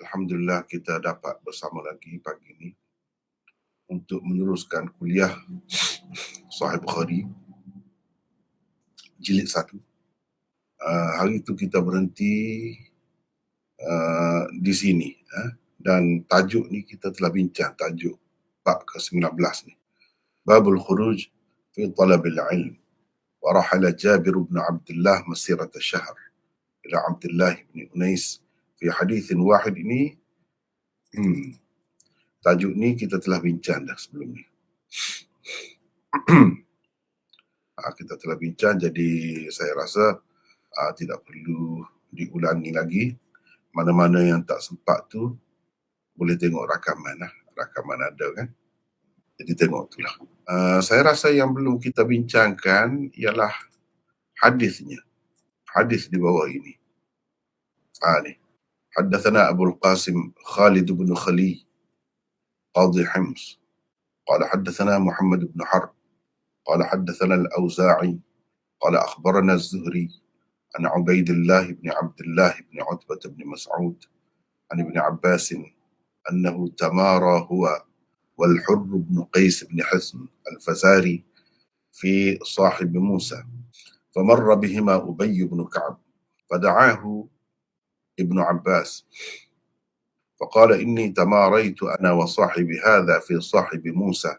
Alhamdulillah kita dapat bersama lagi pagi ini untuk meneruskan kuliah Sahih Bukhari jilid 1. Hari itu kita berhenti di sini dan tajuk ni kita telah bincang tajuk bab ke-19 ni. Babul khuruj fi talabil ilm wa rahala Jabir bin Abdullah masirata syahr ila Abdullah bin Unais fi hadithin wahid ini. Tajuk ni kita telah bincang dah sebelum ni. Kita telah bincang, jadi saya rasa tidak perlu diulangi lagi. Mana-mana yang tak sempat tu boleh tengok rakaman lah. Rakaman ada kan. Jadi tengok tu lah. Saya rasa yang belum kita bincangkan ialah hadisnya. Hadis di bawah ini. Ni. Haddathana Abul Qasim Khalid bin Khali Qadhi Hims. Qala haddathana Muhammad bin Harb. قال حدثنا الأوزاعي قال أخبرنا الزهري عن عبيد الله بن عبد الله بن عتبة بن مسعود عن ابن عباس أنه تمارى هو والحر بن قيس بن حصن الفزاري في صاحب موسى فمر بهما أبي بن كعب فدعاه ابن عباس فقال إني تماريت أنا وصاحبي هذا في صاحب موسى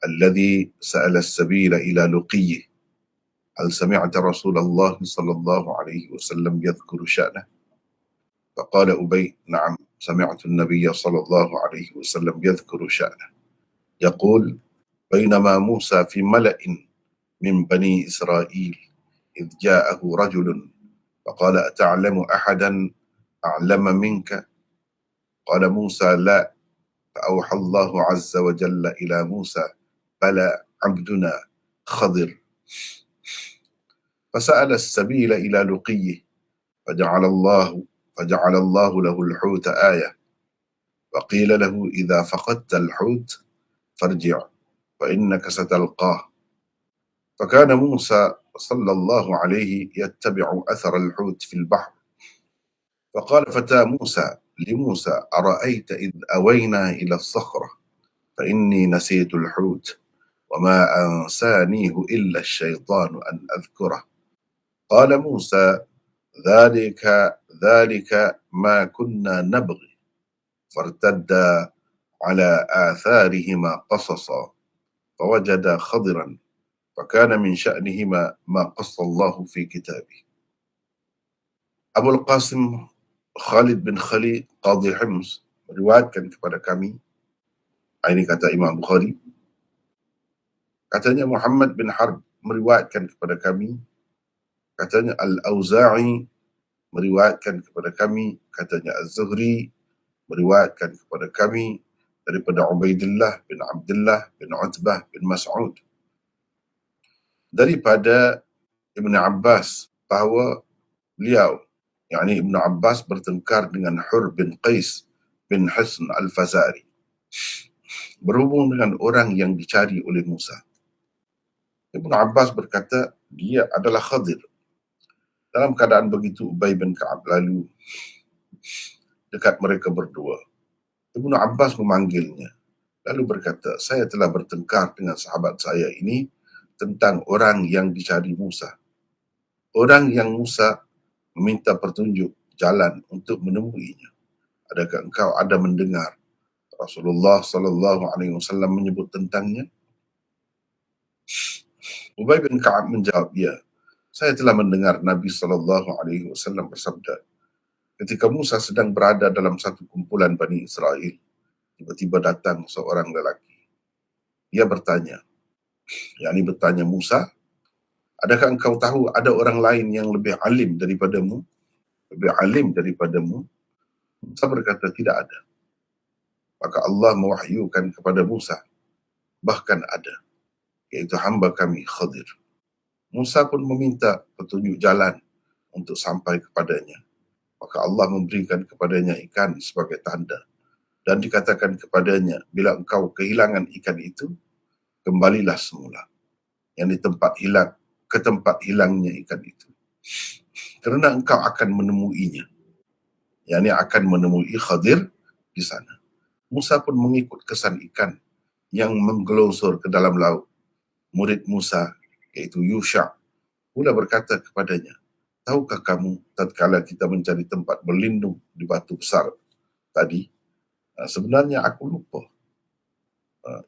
الذي سأل السبيل إلى لقيه هل سمعت رسول الله صلى الله عليه وسلم يذكر شأنه؟ فقال أبي نعم سمعت النبي صلى الله عليه وسلم يذكر شأنه يقول بينما موسى في ملأ من بني إسرائيل إذ جاءه رجل فقال أتعلم أحدا أعلم منك؟ قال موسى لا فأوحى الله عز وجل إلى موسى بلى عبدنا خضر فسأل السبيل إلى لقيه فجعل الله له الحوت آية وقيل له إذا فقدت الحوت فارجع فإنك ستلقاه فكان موسى صلى الله عليه يتبع أثر الحوت في البحر فقال فتى موسى لموسى أرأيت إذ أوينا إلى الصخرة فإني نسيت الحوت وما أنسانيه إلا الشيطان أن أذكره قال موسى ذلك ما كنا نبغي فارتدا على آثارهما قصصا فوجدا خضرا فكان من شأنهما ما قص الله في كتابه. Abu Qasim Khalid bin Khali Qadhi Hims meriwayatkan kepada kami, ini kata Imam Bukhari, katanya Muhammad bin Harb meriwayatkan kepada kami, katanya Al-Auza'i meriwayatkan kepada kami, katanya Az-Zuhri meriwayatkan kepada kami daripada Ubaidillah bin Abdullah bin Utbah bin Mas'ud daripada Ibn Abbas bahawa beliau, yakni Ibn Abbas, bertengkar dengan Hur bin Qais bin Hisn al-Fazari berhubung dengan orang yang dicari oleh Musa. Ibn Abbas berkata dia adalah Khadir. Dalam keadaan begitu, Ubay bin Ka'ab lalu dekat mereka berdua. Ibn Abbas memanggilnya lalu berkata, saya telah bertengkar dengan sahabat saya ini tentang orang yang dicari Musa. Orang yang Musa meminta petunjuk jalan untuk menemuinya. Adakah engkau ada mendengar Rasulullah sallallahu alaihi wasallam menyebut tentangnya? Ubay bin Ka'ab menjawab, ya, saya telah mendengar Nabi sallallahu alaihi wasallam bersabda, ketika Musa sedang berada dalam satu kumpulan Bani Israel, tiba-tiba datang seorang lelaki. Dia bertanya, yakni bertanya Musa, adakah engkau tahu ada orang lain yang lebih alim daripadamu? Musa berkata, tidak ada. Maka Allah mewahyukan kepada Musa, bahkan ada, iaitu hamba kami Khadir. Musa pun meminta petunjuk jalan untuk sampai kepadanya. Maka Allah memberikan kepadanya ikan sebagai tanda. Dan dikatakan kepadanya, bila engkau kehilangan ikan itu, kembalilah semula. Yang ke tempat hilangnya ikan itu. Kerana engkau akan menemuinya. yakni akan menemui Khadir di sana. Musa pun mengikut kesan ikan yang menggelosor ke dalam laut. Murid Musa, iaitu Yusha, pula berkata kepadanya, tahukah kamu tatkala kita mencari tempat berlindung di batu besar tadi, sebenarnya aku lupa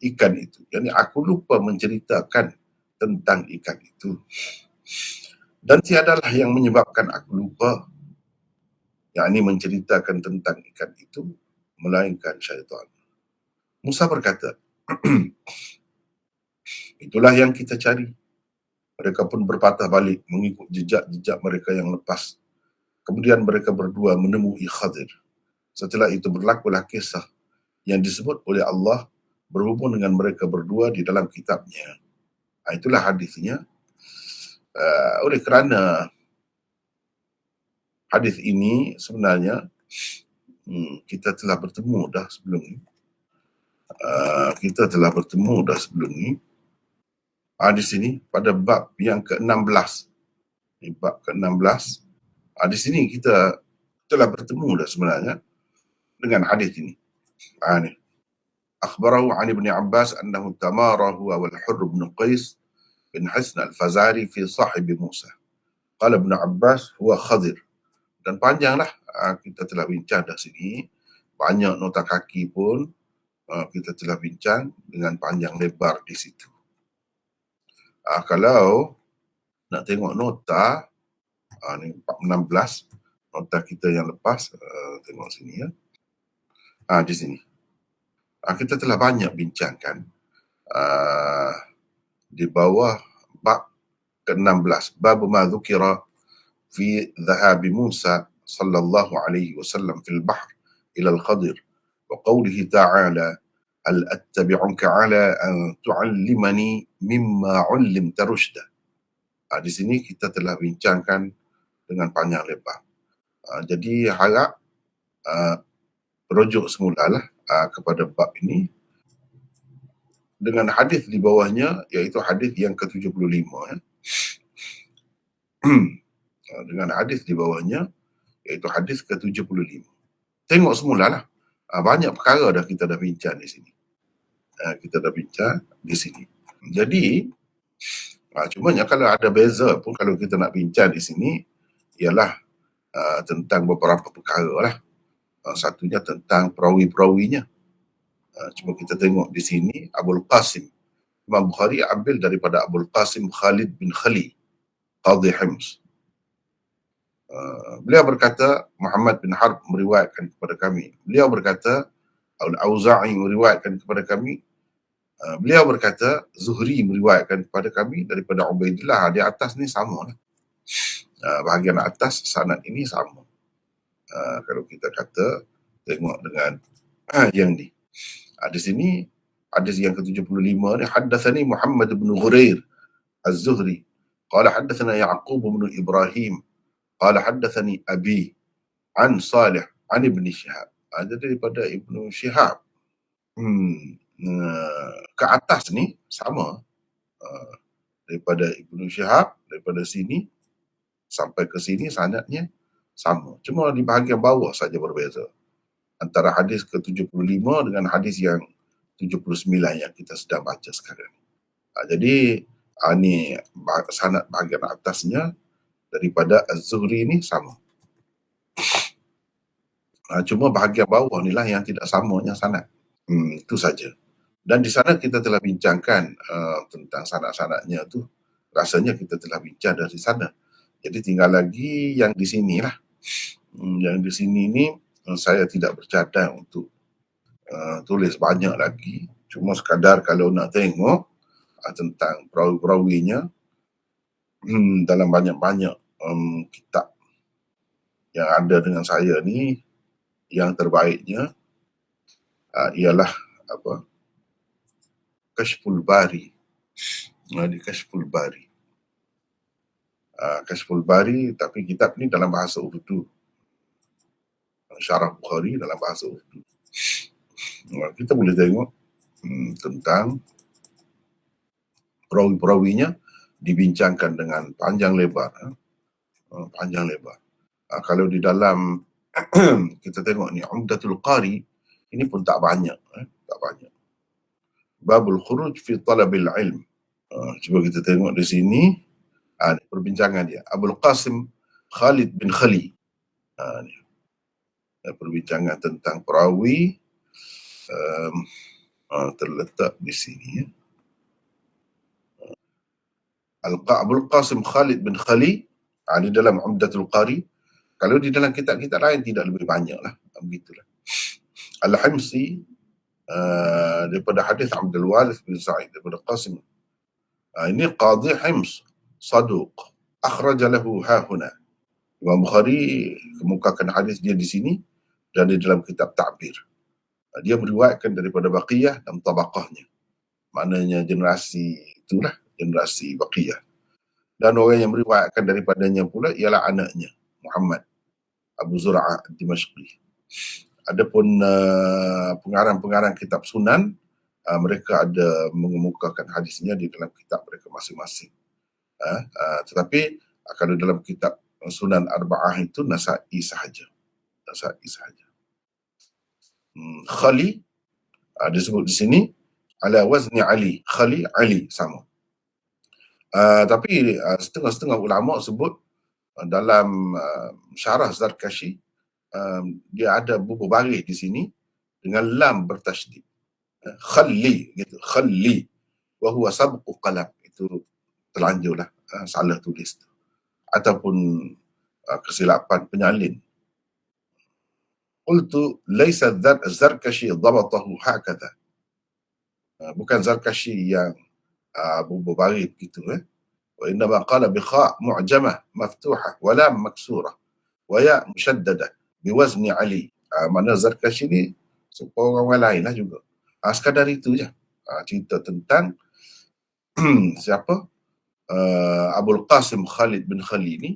ikan itu. Yani aku lupa menceritakan tentang ikan itu. Dan tiadalah yang menyebabkan aku lupa, yakni menceritakan tentang ikan itu, melainkan syaitan. Musa berkata, itulah yang kita cari. Mereka pun berpatah balik mengikut jejak-jejak mereka yang lepas. Kemudian mereka berdua menemui Khadir. Setelah itu berlakulah kisah yang disebut oleh Allah berhubung dengan mereka berdua di dalam kitabnya. Itulah hadisnya. Oleh kerana hadis ini sebenarnya kita telah bertemu dah sebelum ni. Di sini pada bab yang ke-16. Bab ke-16. Di sini kita telah bertemu dah sebenarnya dengan hadis ini. Ni. Akhbarahu an Ibn Abbas annahu tamara huwa wal Hurr bin Qais bin Hisn al-Fazari fi sahibi Musa. Qala Ibn Abbas huwa Khadir. Dan panjanglah kita telah bincang dah sini. Banyak nota kaki pun kita telah bincang dengan panjang lebar di situ. Kalau nak tengok nota, ni 16, nota kita yang lepas, tengok sini ya. Di sini. Kita telah banyak bincangkan di bawah bab ke-16. Bab ma dzukira fi dhahabi Musa sallallahu alaihi wasallam fil bahr ila al-Khadir wa qawlihi ta'ala hal attabi'uka ala an tu'allimani mimma 'ullimta rushda. Di sini kita telah bincangkan dengan panjang lebar. Jadi harap rujuk semulalah kepada bab ini dengan hadis di bawahnya, iaitu hadis yang ke-75 ya. Dengan hadis di bawahnya, iaitu hadis ke-75. Tengok semulalah. Banyak perkara dah kita dah bincang di sini. Jadi, cumanya kalau ada beza pun kalau kita nak bincang di sini, ialah tentang beberapa perkara lah. Satunya tentang perawi-perawinya. Cuma kita tengok di sini, Abul Qasim. Imam Bukhari ambil daripada Abul Qasim Khalid bin Khali, Qadhi Hims. Beliau berkata, Muhammad bin Harb meriwayatkan kepada kami. Beliau berkata, Al-Auza'i meriwayatkan kepada kami. Beliau berkata, Zuhri meriwayatkan kepada kami daripada Ubaidillah. Di atas ni sama lah. Bahagian atas sanad ini sama. Kalau kita kata, tengok dengan yang ni. Di sini, hadis yang ke-75 ni, haddathani Muhammad bin Ghurair Az-Zuhri. Qala haddathana Ya'qub bin Ibrahim. Qala haddathani Abi an Salih an Ibn Shihab. Jadi daripada Ibn Shihab. Ke atas ni sama. Daripada Ibn Shihab, daripada sini sampai ke sini sanadnya sama. Cuma di bahagian bawah saja berbeza. Antara hadis ke-75 dengan hadis yang 79 yang kita sedang baca sekarang. Jadi ni sanad bahagian atasnya daripada Az-Zuhri ni sama. Cuma bahagian bawah ni lah yang tidak samanya sanad. Itu saja. Dan di sana kita telah bincangkan tentang sanad-sanadnya tu. Rasanya kita telah bincang dari sana. Jadi tinggal lagi yang di sini lah. Yang di sini ni saya tidak bercadang untuk tulis banyak lagi. Cuma sekadar kalau nak tengok tentang perawi-perawinya dalam banyak-banyak kitab yang ada dengan saya ni, yang terbaiknya ialah Kashful Bari. Di Kashful Bari. Kashful Bari, tapi kitab ni dalam bahasa Urdu. Syarah Bukhari dalam bahasa Urdu. Kita boleh tengok tentang perawi-perawinya dibincangkan dengan panjang lebar. Kalau di dalam Kita tengok ni Umdatul Qari, ini pun tak banyak, tak banyak. Babul Khuruj fi Talabil Ilm. Cuba kita tengok di sini, perbincangan dia. Abul Qasim Khalid bin Khali. Ni. Perbincangan tentang perawi terletak di sini. Abul Qasim Khalid bin Khali di dalam Umdatul Qari. Kalau di dalam kitab-kitab lain tidak lebih banyak lah. Begitulah. Al-Himsi daripada hadis Abdul Walid bin Sa'id daripada Qasim. Ini Qadhi Hims Saduq akhraja lahu hahuna. Imam Bukhari kemukakan hadis dia di sini dan di dalam kitab Ta'bir. Dia meriwayatkan daripada Baqiyah dan tabaqahnya. Maknanya generasi itulah, generasi Baqiyah. Dan orang yang meriwayatkan daripadanya pula ialah anaknya, Muhammad Abu Zur'ah Dimashqi. Adapun pengarang-pengarang kitab Sunan, mereka ada mengemukakan hadisnya di dalam kitab mereka masing-masing. Tetapi kalau dalam kitab Sunan Arba'ah itu Nasa'i sahaja. Nasa'i sahaja. Khali disebut di sini ala wazni Ali. Khali Ali sama. Tapi setengah-setengah ulama sebut dalam syarah Zarkashi dia ada bubuh baris di sini dengan lam bertasydid. Khalli gitu, khalli wa huwa sabqu qalam, itu terlanjurlah salah tulis tu ataupun kesilapan penyalin. Qultu laysa Zarkashi dhabatahu hakadha. Bukan Zarkashi yang bubuh baris gitu wa innama qala bi kha' mu'jamah maftuhah wa lam maksurah wa ya mushaddadah biwazni Ali. Mana Zarkashi ni orang lain lah juga. Sekadar itu je. Cerita tentang siapa? Abul Qasim Khalid bin Khali ni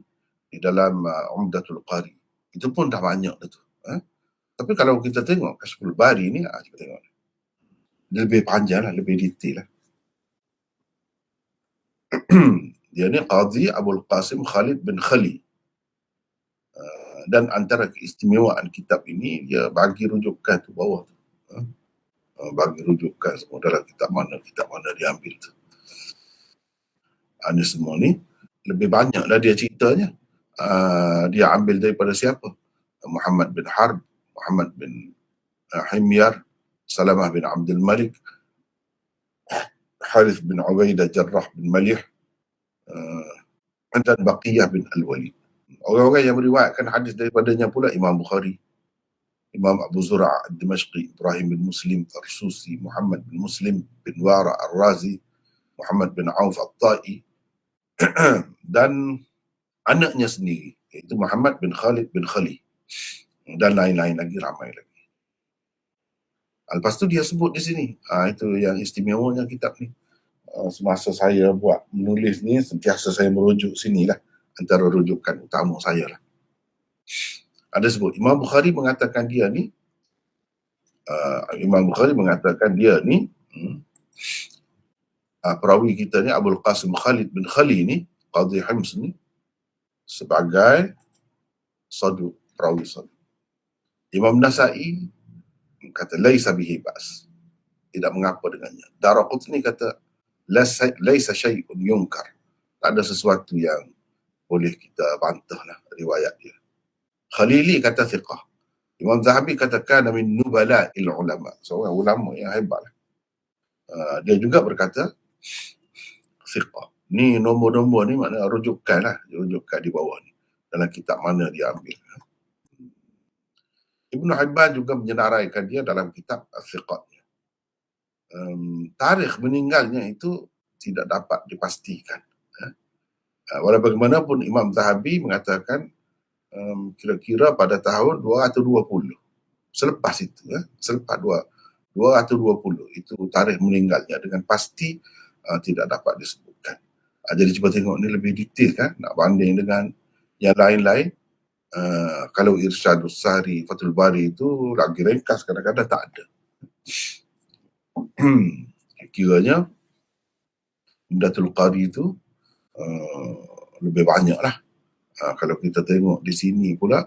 di dalam Umdatul Qari. Itu pun dah banyak dah tu. Tapi kalau kita tengok Kashful Bari ni, kita tengok. Dia lebih panjang lah, lebih detail lah. Dia ni Qadhi Abul Qasim Khalid bin Khali. Dan antara keistimewaan kitab ini, dia bagi rujukan tu bawah tu. Bagi rujukan semua dalam kitab mana diambil tu. Ini semua ni lebih banyaklah dia ceritanya. Dia ambil daripada siapa? Muhammad bin Harb, Muhammad bin Himyar, Salamah bin Abdul Malik, Harith bin Ubaidah Jarrah bin Malih, dan Baqiyah bin Al-Walid. Orang-orang yang meriwayatkan hadis daripadanya pula Imam Bukhari, Imam Abu Zur'ah Dimashqi, Ibrahim bin Muslim Tarsusi, Muhammad bin Muslim bin Wara Ar-Razi, Muhammad bin Auf At-Ta'i, dan anaknya sendiri, iaitu Muhammad bin Khalid bin Khali, dan lain-lain lagi, ramai lagi. Lepas tu dia sebut di sini, itu yang istimewanya kitab ni. Semasa saya buat menulis ni, sentiasa saya merujuk sinilah, antara rujukan utama saya lah. Ada sebut Imam Bukhari mengatakan dia ni perawi kita ni Abul Qasim Khalid bin Khali ni, Qadhi Hims ni, sebagai saduq, perawi saduq. Imam Nasa'i kata laisa bihi ba's, tidak mengapa dengannya. Daraqutni kata laisa syai'un yunkar, tak ada sesuatu yang boleh kita bantah lah riwayat dia. Khalili kata thiqah. Imam Zahabi katakan min nubala'il ulama, seorang ulama yang hebat lah. Dia juga berkata thiqah. Ni nombor-nombor ni makna rujukan lah, rujukan di bawah ni dalam kitab mana dia ambil. Ibnu Hibban juga menyenaraikan dia dalam kitab Al-Thiqatnya. Tarikh meninggalnya itu tidak dapat dipastikan. Walau bagaimanapun Imam Zahabi mengatakan kira-kira pada tahun 220. Selepas itu, selepas 220 itu tarikh meninggalnya, dengan pasti tidak dapat disebutkan. Jadi cuba tengok ni lebih detail kan, nak banding dengan yang lain-lain. Kalau Irsyadus Sari, Fathul Bari itu lagi ringkas, kadang-kadang tak ada. Kiranya Umdatul Qari itu lebih banyak lah. Kalau kita tengok di sini pula,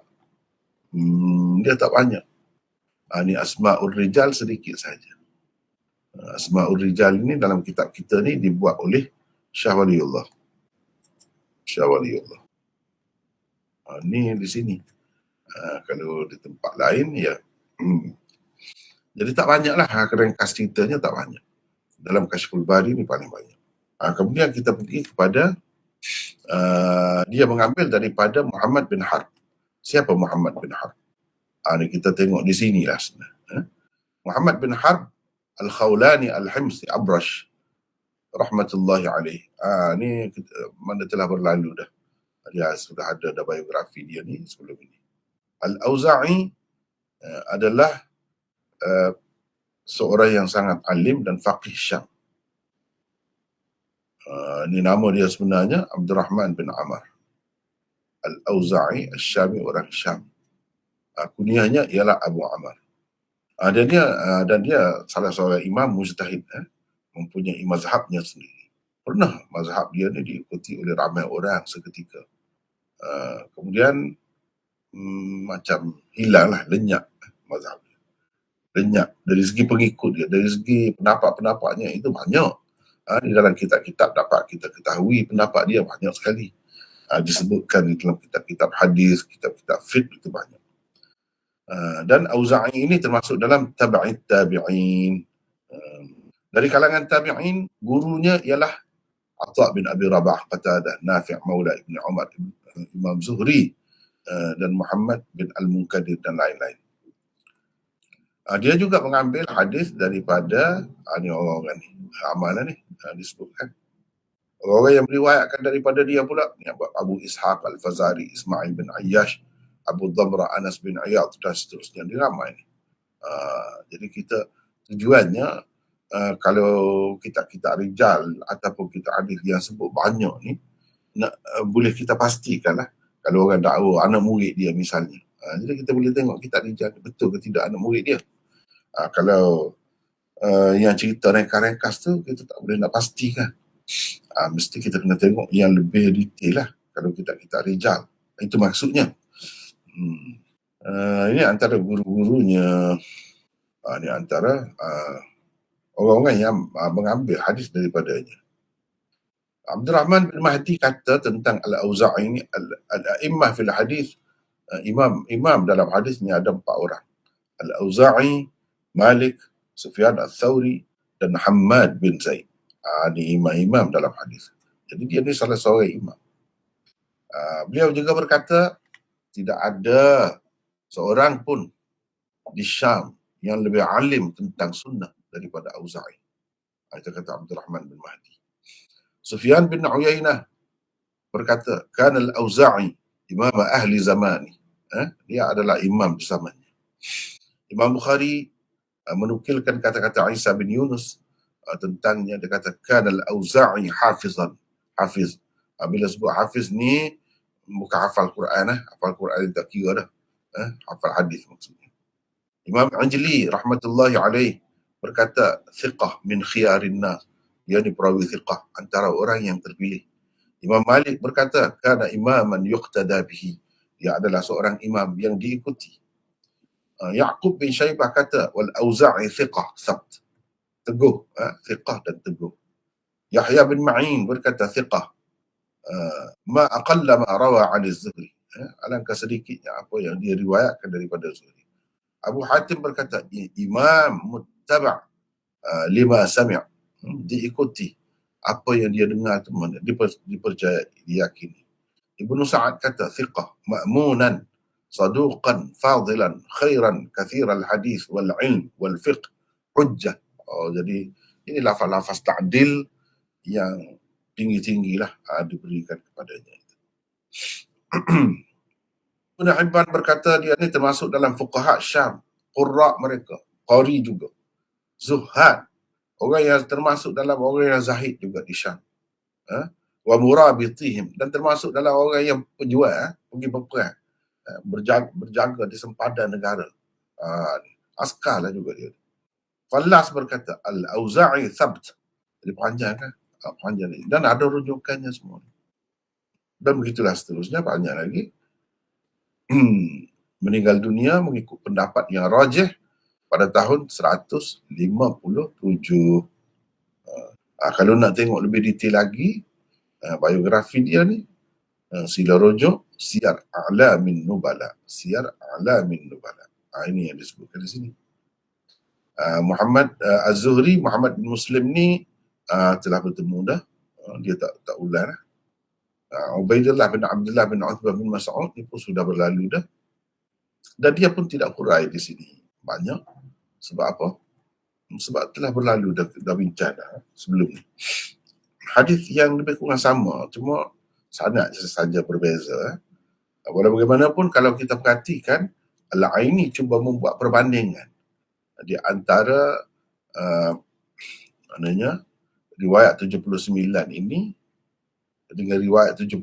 Dia tak banyak. Ni Asma'ul Rijal sedikit saja. Asma'ul Rijal ini dalam kitab kita ni dibuat oleh Syah Waliullah. Syah Waliullah. Ni di sini. Kalau di tempat lain, ya. Jadi tak banyaklah, ringkas ceritanya tak banyak. Dalam Kasyful Bari ni paling banyak. Kemudian kita pergi kepada, dia mengambil daripada Muhammad bin Harb. Siapa Muhammad bin Harb? Ni kita tengok di sinilah sebenarnya. Muhammad bin Harb Al-Khawlani Al-Himsi Abrash rahmatullahi alaih. Ni mana telah berlalu dah. Dia sudah ada biografi dia ni sebelum ini. Al-Auza'i adalah seorang yang sangat alim dan faqih Syam. Ini nama dia sebenarnya Abdurrahman bin Amr Al-Auza'i Al-Syami, orang Syam. Kunyahnya ialah Abu Amr. Dan dia salah seorang imam mujtahid, mempunyai mazhabnya sendiri. Pernah mazhab dia ni diikuti oleh ramai orang seketika. Kemudian macam hilanglah, lenyap mazhab dia. Lenyap dari segi pengikut dia, dari segi pendapat-pendapatnya itu banyak. Di dalam kitab-kitab dapat kita ketahui pendapat dia banyak sekali. Disebutkan di dalam kitab-kitab hadis, kitab-kitab fiqh itu banyak. Dan Auza'i ini termasuk dalam tabi'in tabi'in. Dari kalangan tabi'in, gurunya ialah Atha bin Abi Rabah, Qatadah, Nafi' Maula Ibn Umar, Imam Zuhri, dan Muhammad bin Al-Munkadir dan lain-lain. Dia juga mengambil hadis daripada ni orang-orang ni, amalan ni disebutkan. Orang-orang yang meriwayatkan daripada dia pula ni Abu Ishaq Al-Fazari, Ismail bin Ayyash, Abu Dhamra, Anas bin Iyad dan seterusnya. Dia ramai ni. Jadi kita tujuannya, kalau kita rijal ataupun kita hadis yang sebut banyak ni, boleh kita pastikan lah. Kalau orang dakwa anak murid dia misalnya, jadi kita boleh tengok kita rijal betul ke tidak anak murid dia. Kalau yang cerita ringkas-ringkas tu kita tak boleh nak pastikan. Mesti kita kena tengok yang lebih detail lah kalau kita rijal. Itu maksudnya. Ini antara guru-gurunya. Ini antara orang-orang yang mengambil hadis daripadanya. Abdurrahman bin Mahdi kata tentang Al-Auza'i ini, Al-A'immah fil hadis, imam dalam hadis ni ada 4 orang. Al-Auza'i, Malik, Sufyan Al-Thawri dan Hammad bin Zaid. Ini imam-imam dalam hadis. Jadi dia ni salah seorang imam. Beliau juga berkata tidak ada seorang pun di Syam yang lebih alim tentang sunnah daripada Auza'i. Itu kata Abdurrahman bin Mahdi. Sufyan bin Uyainah berkata, "Kana al-Auza'i imam ahli zamani." Dia adalah imam di zamannya. Imam Bukhari menukilkan kata-kata Isa bin Yunus tentangnya. Dia kata, "Kana al-Auza'i hafizan." Hafiz. Bila sebut hafiz ni bukan hafal Quran, hafal Quran tak kira dah. Hafal hadis maksudnya. Imam Ajli rahmatullahi alaih berkata, "Thiqah min khiyarin nas." Dia ni perawi thiqah, antara orang yang terpilih. Imam Malik berkata, "Kana imaman yuqtada bihi." Dia adalah seorang imam yang diikuti. Ya'qub bin Syaibah kata, "Wal Auza'i thiqah sabt." Teguh, thiqah dan teguh. Yahya bin Ma'in berkata thiqah. Ma aqalla ma rawa 'an az-Zuhri. Alangkah sedikitnya apa yang dia riwayatkan daripada Zuhri. Abu Hatim berkata, "Imam muttaba' lima sami'." Diikuti apa yang dia dengar tu, dipercaya, diyakini. Ibnu Sa'ad kata thiqah ma'munan saduqan fadilan khairan kathiral hadis wal ilm wal fiqh hujjah. Jadi ini lafaz-lafaz ta'dil yang tinggi-tinggilah diberikan kepadanya. Ibn Hibban berkata dia ni termasuk dalam fuqaha Syam, qurra mereka, qari juga, zuhad, orang yang termasuk dalam orang yang zahid juga di Syam. Wa murabitihim, dan termasuk dalam orang yang penjual, pergi berperang, berjaga di sempadan negara. Askar lah juga dia. Fallas berkata Al-Auza'i thabt. Jadi panjang kan? Panjang ni. Dan ada rujukannya semua. Dan begitulah seterusnya, banyak lagi. meninggal dunia mengikut pendapat yang rajih pada tahun 157. Kalau nak tengok lebih detail lagi, biografi dia ni, sila rujuk Siyar A'lamin Nubala. Siyar A'lamin Nubala. Ini yang disebutkan di sini. Muhammad Az-Zuhri, Muhammad bin Muslim ni telah bertemu dah. Dia tak ulang lah. Ubaidillah bin Abdullah bin Uthbah bin Mas'ud ni pun sudah berlalu dah. Dan dia pun tidak hurai di sini banyak. Sebab apa? Sebab telah berlalu dah bincang dah sebelum ni. Hadis yang lebih kurang sama, cuma sanad saja berbeza. Walau bagaimanapun, kalau kita perhatikan, Al-Aini cuba membuat perbandingan di antara maknanya riwayat 79 ini dengan riwayat 76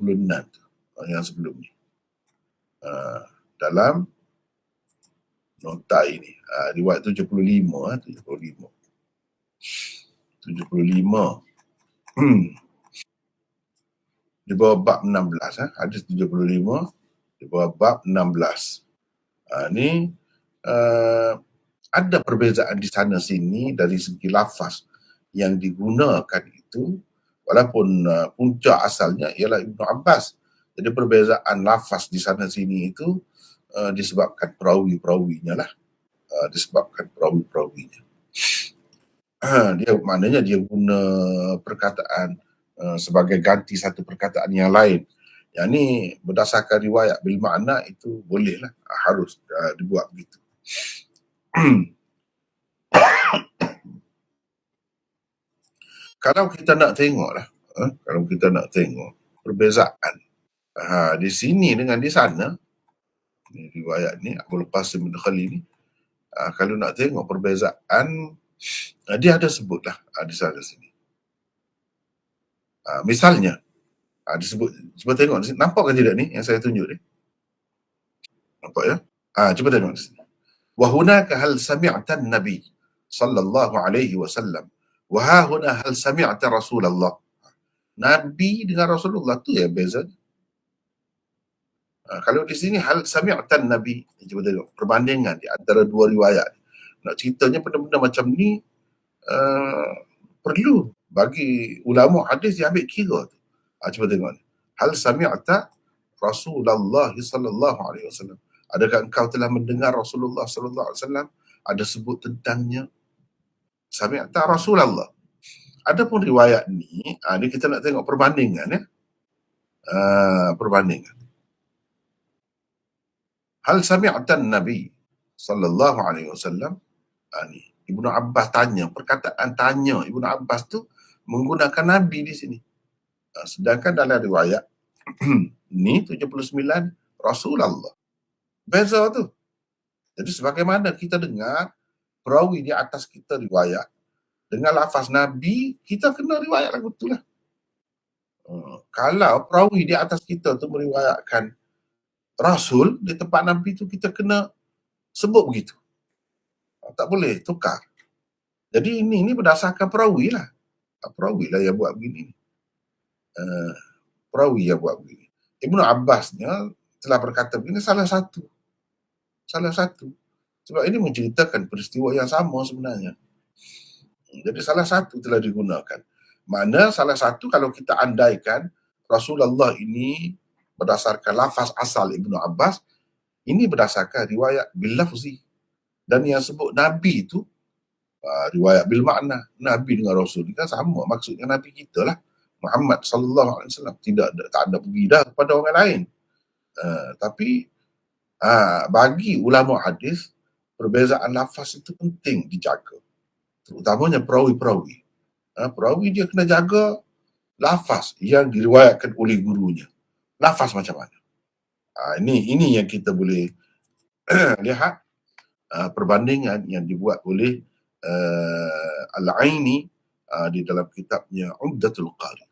yang sebelum ni. Dalam nota ini, riwayat 75. Di bawah bab 16, hadis 75 di bawah bab 16. Ni ada perbezaan di sana sini dari segi lafaz yang digunakan itu, walaupun punca asalnya ialah Ibnu Abbas. Jadi perbezaan lafaz di sana sini itu disebabkan perawi-perawinya lah. Dia maknanya dia guna perkataan sebagai ganti satu perkataan yang lain. Yang ni berdasarkan riwayat bil makna itu bolehlah, harus dibuat begitu. Kalau kita nak tengok lah, perbezaan di sini dengan di sana, ni riwayat ni Abul Qasim bin Khalil ni, kalau nak tengok perbezaan, dia ada sebutlah di sana sini. Misalnya, disebut, cuba tengok di sini, nampak ke tidak ni yang saya tunjuk ni? Nampak ya? Cuba tengok di sini. Wa hunaka hal sami'ta an-nabi sallallahu alaihi wasallam wa ha huna hal sami'ta Rasulullah. Nabi dengan Rasulullah tu yang beza. Kalau di sini hal sami'ta an-nabi, cuba tengok perbandingan di antara dua riwayat. Nak ceritanya benda-benda macam ni perlu bagi ulama hadis dia ambil kira tu. Cuba tengok ni. Hal sami'ta Rasulullah sallallahu alaihi wasallam. Adakah engkau telah mendengar Rasulullah sallallahu alaihi wasallam? Ada sebut tentangnya. Sami'ta Rasulullah. Adapun riwayat ni, ni kita nak tengok perbandingan ya. Perbandingan. Hal sami'ta Nabi sallallahu alaihi wasallam? Ni Ibnu Abbas tanya, perkataan tanya Ibnu Abbas tu menggunakan Nabi di sini. Sedangkan dalam riwayat ni 79 Rasulullah. Beza tu. Jadi sebagaimana kita dengar perawi di atas kita riwayat dengan lafaz Nabi, kita kena riwayat lagu tu lah. Kalau perawi di atas kita tu meriwayatkan Rasul di tempat Nabi tu, kita kena sebut begitu. Tak boleh tukar. Jadi ini berdasarkan perawi lah. Perawi lah yang buat begini. Perawi yang buat begini. Ibnu Abbasnya telah berkata begini, salah satu. Sebab ini menceritakan peristiwa yang sama sebenarnya. Jadi salah satu telah digunakan. Mana salah satu kalau kita andaikan Rasulullah ini berdasarkan lafaz asal Ibnu Abbas, ini berdasarkan riwayat bil lafzi. Dan yang sebut Nabi itu riwayat bil makna. Nabi dengan Rasul ni kan sama. Maksudnya Nabi kita lah. Muhammad sallallahu alaihi wasallam. Tak ada pergi dah kepada orang lain. Tapi bagi ulama hadis, perbezaan lafaz itu penting dijaga. Terutamanya perawi-perawi. Perawi dia kena jaga lafaz yang diriwayatkan oleh gurunya. Lafaz macam mana? Ini yang kita boleh lihat perbandingan yang dibuat oleh Al-Aini di dalam kitabnya Umdatul Qari.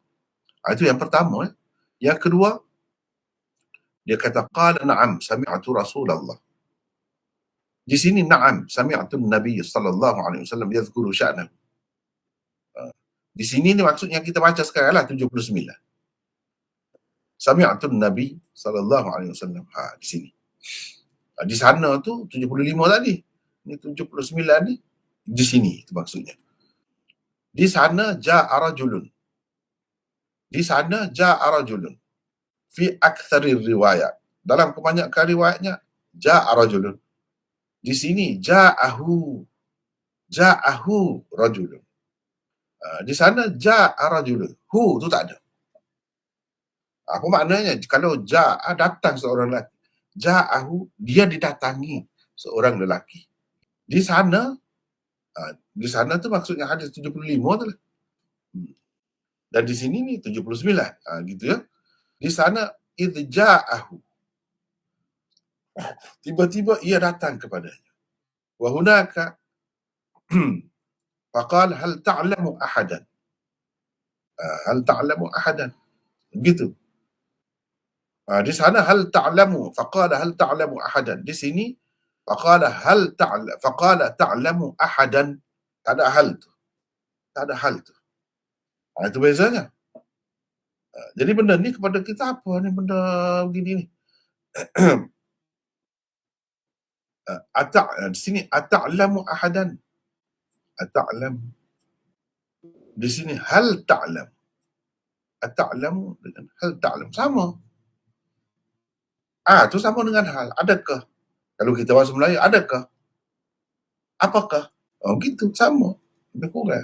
Itu yang pertama. Yang kedua, dia kata qala na'am sami'tu Rasulullah. Di sini na'am sami'tu Nabi sallallahu alaihi wasallam yadhkuru sya'nahu. Di sini ni maksudnya kita baca sekarang lah 79. Sami'tu Nabi sallallahu alaihi wasallam. Di sini. Di sana tu 75 tadi. Ni 79 ni. Di sini itu maksudnya. Di sana ja'a rajulun. Di sana ja'a rajulun. Fi aktsarir riwayat. Dalam kebanyakan riwayatnya ja'a rajulun. Di sini ja'ahu. Ja'ahu rajulun. Di sana ja'a rajulun. Hu tu tak ada. Apa maknanya? Kalau ja'a datang seorang lelaki. Ja'ahu dia didatangi seorang lelaki. Di sana tu maksudnya hadis 75 tu lah. Dan di sini ni 79. Gitu ya. Di sana idh ja'ahu. Tiba-tiba ia datang kepadanya. Wa hunaka faqala hal ta'lamu ahadan. Hal ta'lamu ahadan. Begitu. Di sana hal ta'lamu, faqala hal ta'lamu ahadan. Di sini faqala ta'lamu ahadan. Tak ada hal tu. Tak ada hal tu. Itu bezanya. Jadi benda ni kepada kita apa ni benda begini ni? Di sini ata'lamu ahadan. Ata'lam. Di sini hal ta'lam. Ata'lamu dengan hal ta'lam sama. Tu sama dengan hal. Adakah? Kalau kita bahasa Melayu, adakah? Apakah? Gitu, sama. Lebih kurang.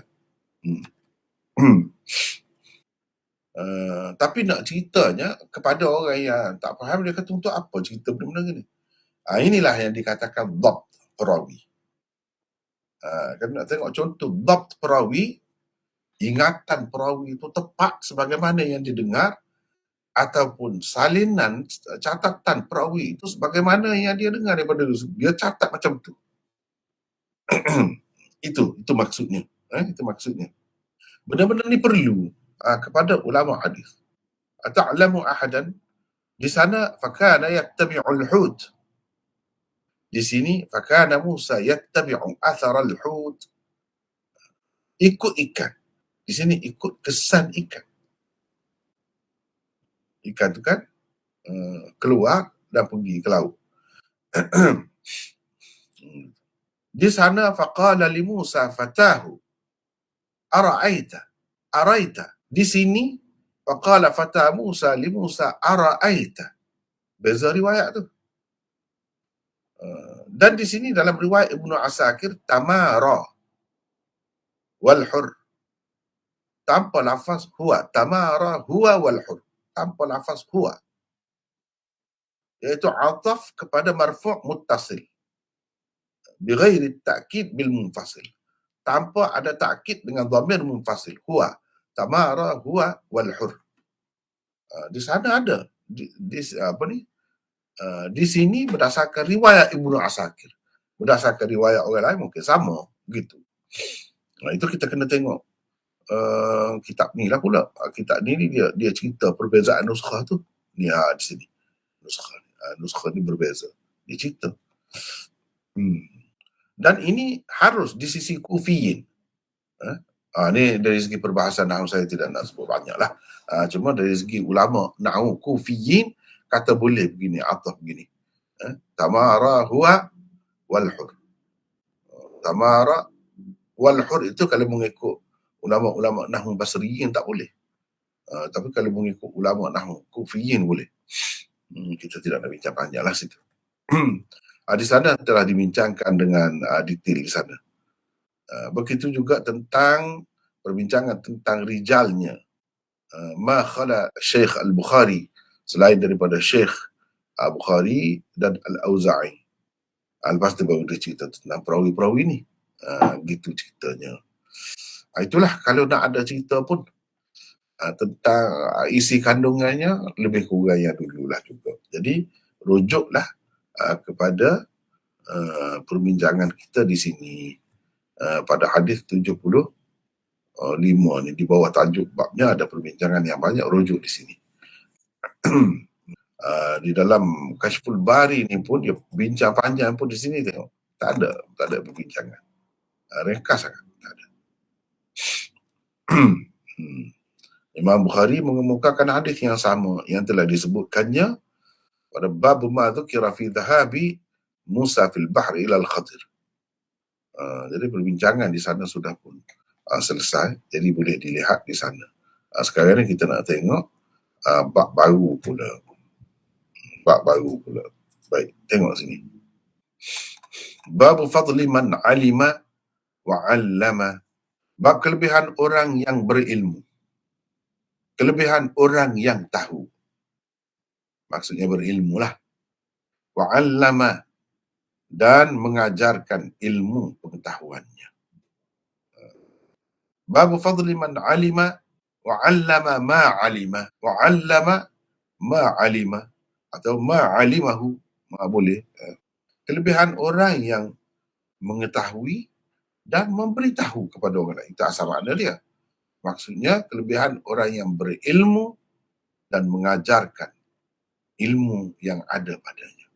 Tapi nak ceritanya kepada orang yang tak faham, dia kata untuk apa cerita benda-benda ni? Inilah yang dikatakan dhabt perawi. Kalau nak tengok contoh dhabt perawi, ingatan perawi itu tepat sebagaimana yang didengar, ataupun salinan catatan perawi itu sebagaimana yang dia dengar daripada dia catat macam tu. itu maksudnya. Itu maksudnya. Benda-benda ni perlu kepada ulama hadis. Ata'lamu ahadan. Di sana fakana yattabi'ul hut. Di sini fakana Musa yattabi'u athar al-hut. Ikut ikan. Di sini ikut kesan ikan. Ikan tu kan keluar dan pergi ke laut. Di sana faqala li Musa fatahu ara'aita. Di sini faqala fata Musa li Musa ara'aita. Beza riwayat tu. Dan di sini dalam riwayat Ibnu Asakir tamara wal hur. Tanpa lafaz huwa. Tamara huwa wal hur. Tanpa lafaz huwa. Iaitu ataf kepada marfu' muttasil. Bighairi ta'kid bil munfasil. Tanpa ada ta'kid dengan dhamir munfasil. Huwa. Tamara huwa wal hur. Di sana ada. Di sini berdasarkan riwayat Ibnu Asakir. Berdasarkan riwayat orang lain mungkin sama. Gitu. Itu kita kena tengok. Kitab ni lah pula. Kitab ni dia cerita perbezaan nuskhah tu. Ni di sini. Nuskhah ni berbeza. Dia cerita. Dan ini harus di sisi kufiyin. Ni dari segi perbahasan nahwu saya tidak nak sebut banyak lah. Cuma dari segi ulama nahwu kufiyin kata boleh begini, ataf begini. Tamara huwa wal hur. Tamara wal hur itu kalau mengikut ulama-ulama nahwu basriyin tak boleh. Tapi kalau mengikut ulama nahwu kufiyin boleh. Kita tidak nak bincang panjang lah situ. Di sana telah dibincangkan dengan detail di sana. Begitu juga tentang perbincangan tentang rijalnya. Ma khala Syekh Al-Bukhari, selain daripada Syekh Al-Bukhari dan Al-Auza'i. Lepas tu baru dia cerita tentang perawi-perawi ni. Gitu ceritanya. Itulah kalau nak ada cerita pun tentang isi kandungannya lebih kurang yang dululah juga. Jadi rujuklah kepada perbincangan kita di sini pada hadis 75 ni di bawah tajuk babnya ada perbincangan yang banyak rujuk di sini. Di dalam Kashful Bari ni pun dia bincang panjang pun di sini tengok tak ada perbincangan. Ringkas sangat tak ada. Imam Bukhari mengemukakan hadis yang sama yang telah disebutkannya pada bab ma dzukira fi dhahabi Musa fil bahri ila al-Khadir. Jadi perbincangan di sana sudah pun selesai, jadi boleh dilihat di sana. Sekarang ni kita nak tengok bab baru pula. Baik, tengok sini. Bab fadli man alima wa 'allama. Bab kelebihan orang yang berilmu. Kelebihan orang yang tahu. Maksudnya berilmu lah. Wa 'allama, dan mengajarkan ilmu pengetahuannya. Bab fadli man alima wa 'allama ma 'alima. Wa 'allama ma 'alima atau ma 'alimahu, boleh. Kelebihan orang yang mengetahui dan memberitahu kepada orang lain. Itu asal makna dia. Maksudnya kelebihan orang yang berilmu dan mengajarkan ilmu yang ada padanya.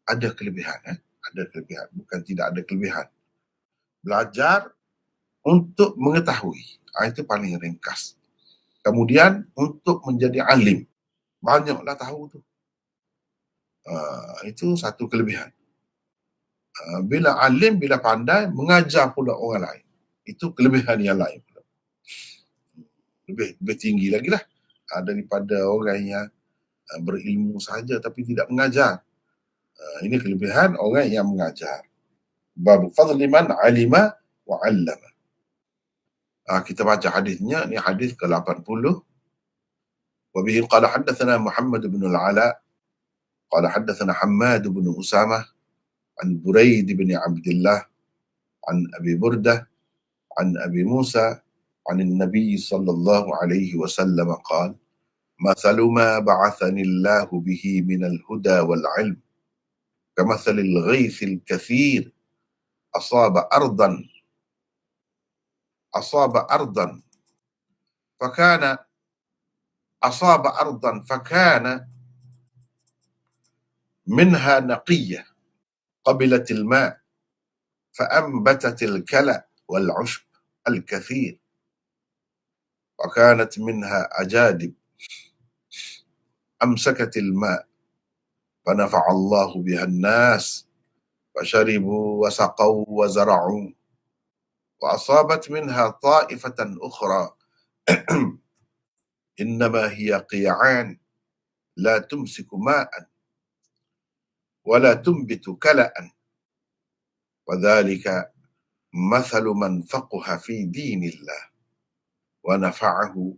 Ada kelebihan, ada kelebihan. Bukan tidak ada kelebihan. Belajar untuk mengetahui. Itu paling ringkas. Kemudian untuk menjadi alim. Banyaklah tahu tu. Itu satu kelebihan. Bila alim, bila pandai, mengajar pula orang lain. Itu kelebihan yang lain pula. Lebih tinggi lagi lah daripada orang yang berilmu saja tapi tidak mengajar. Ini kelebihan orang yang mengajar. Bab fadli man alima wa 'allama. Kita baca hadisnya, ni hadis ke-80. Wa bihi qala haddatsana Muhammad bin al-Ala qala haddatsana Hammad bin Usamah an Buraid bin Abdullah an Abi Burdah an Abi Musa an Nabi sallallahu alaihi wasallam qala مثل ما بعثني الله به من الهدى والعلم كمثل الغيث الكثير أصاب أرضا فكان منها نقية قبلت الماء فأنبتت الكلأ والعشب الكثير وكانت منها أجادب أمسكت الماء فنفع الله بها الناس فشربوا وسقوا وزرعوا وأصابت منها طائفة أخرى إنما هي قيعان لا تمسك ماء ولا تنبت كلأ وذلك مثل من فقه في دين الله ونفعه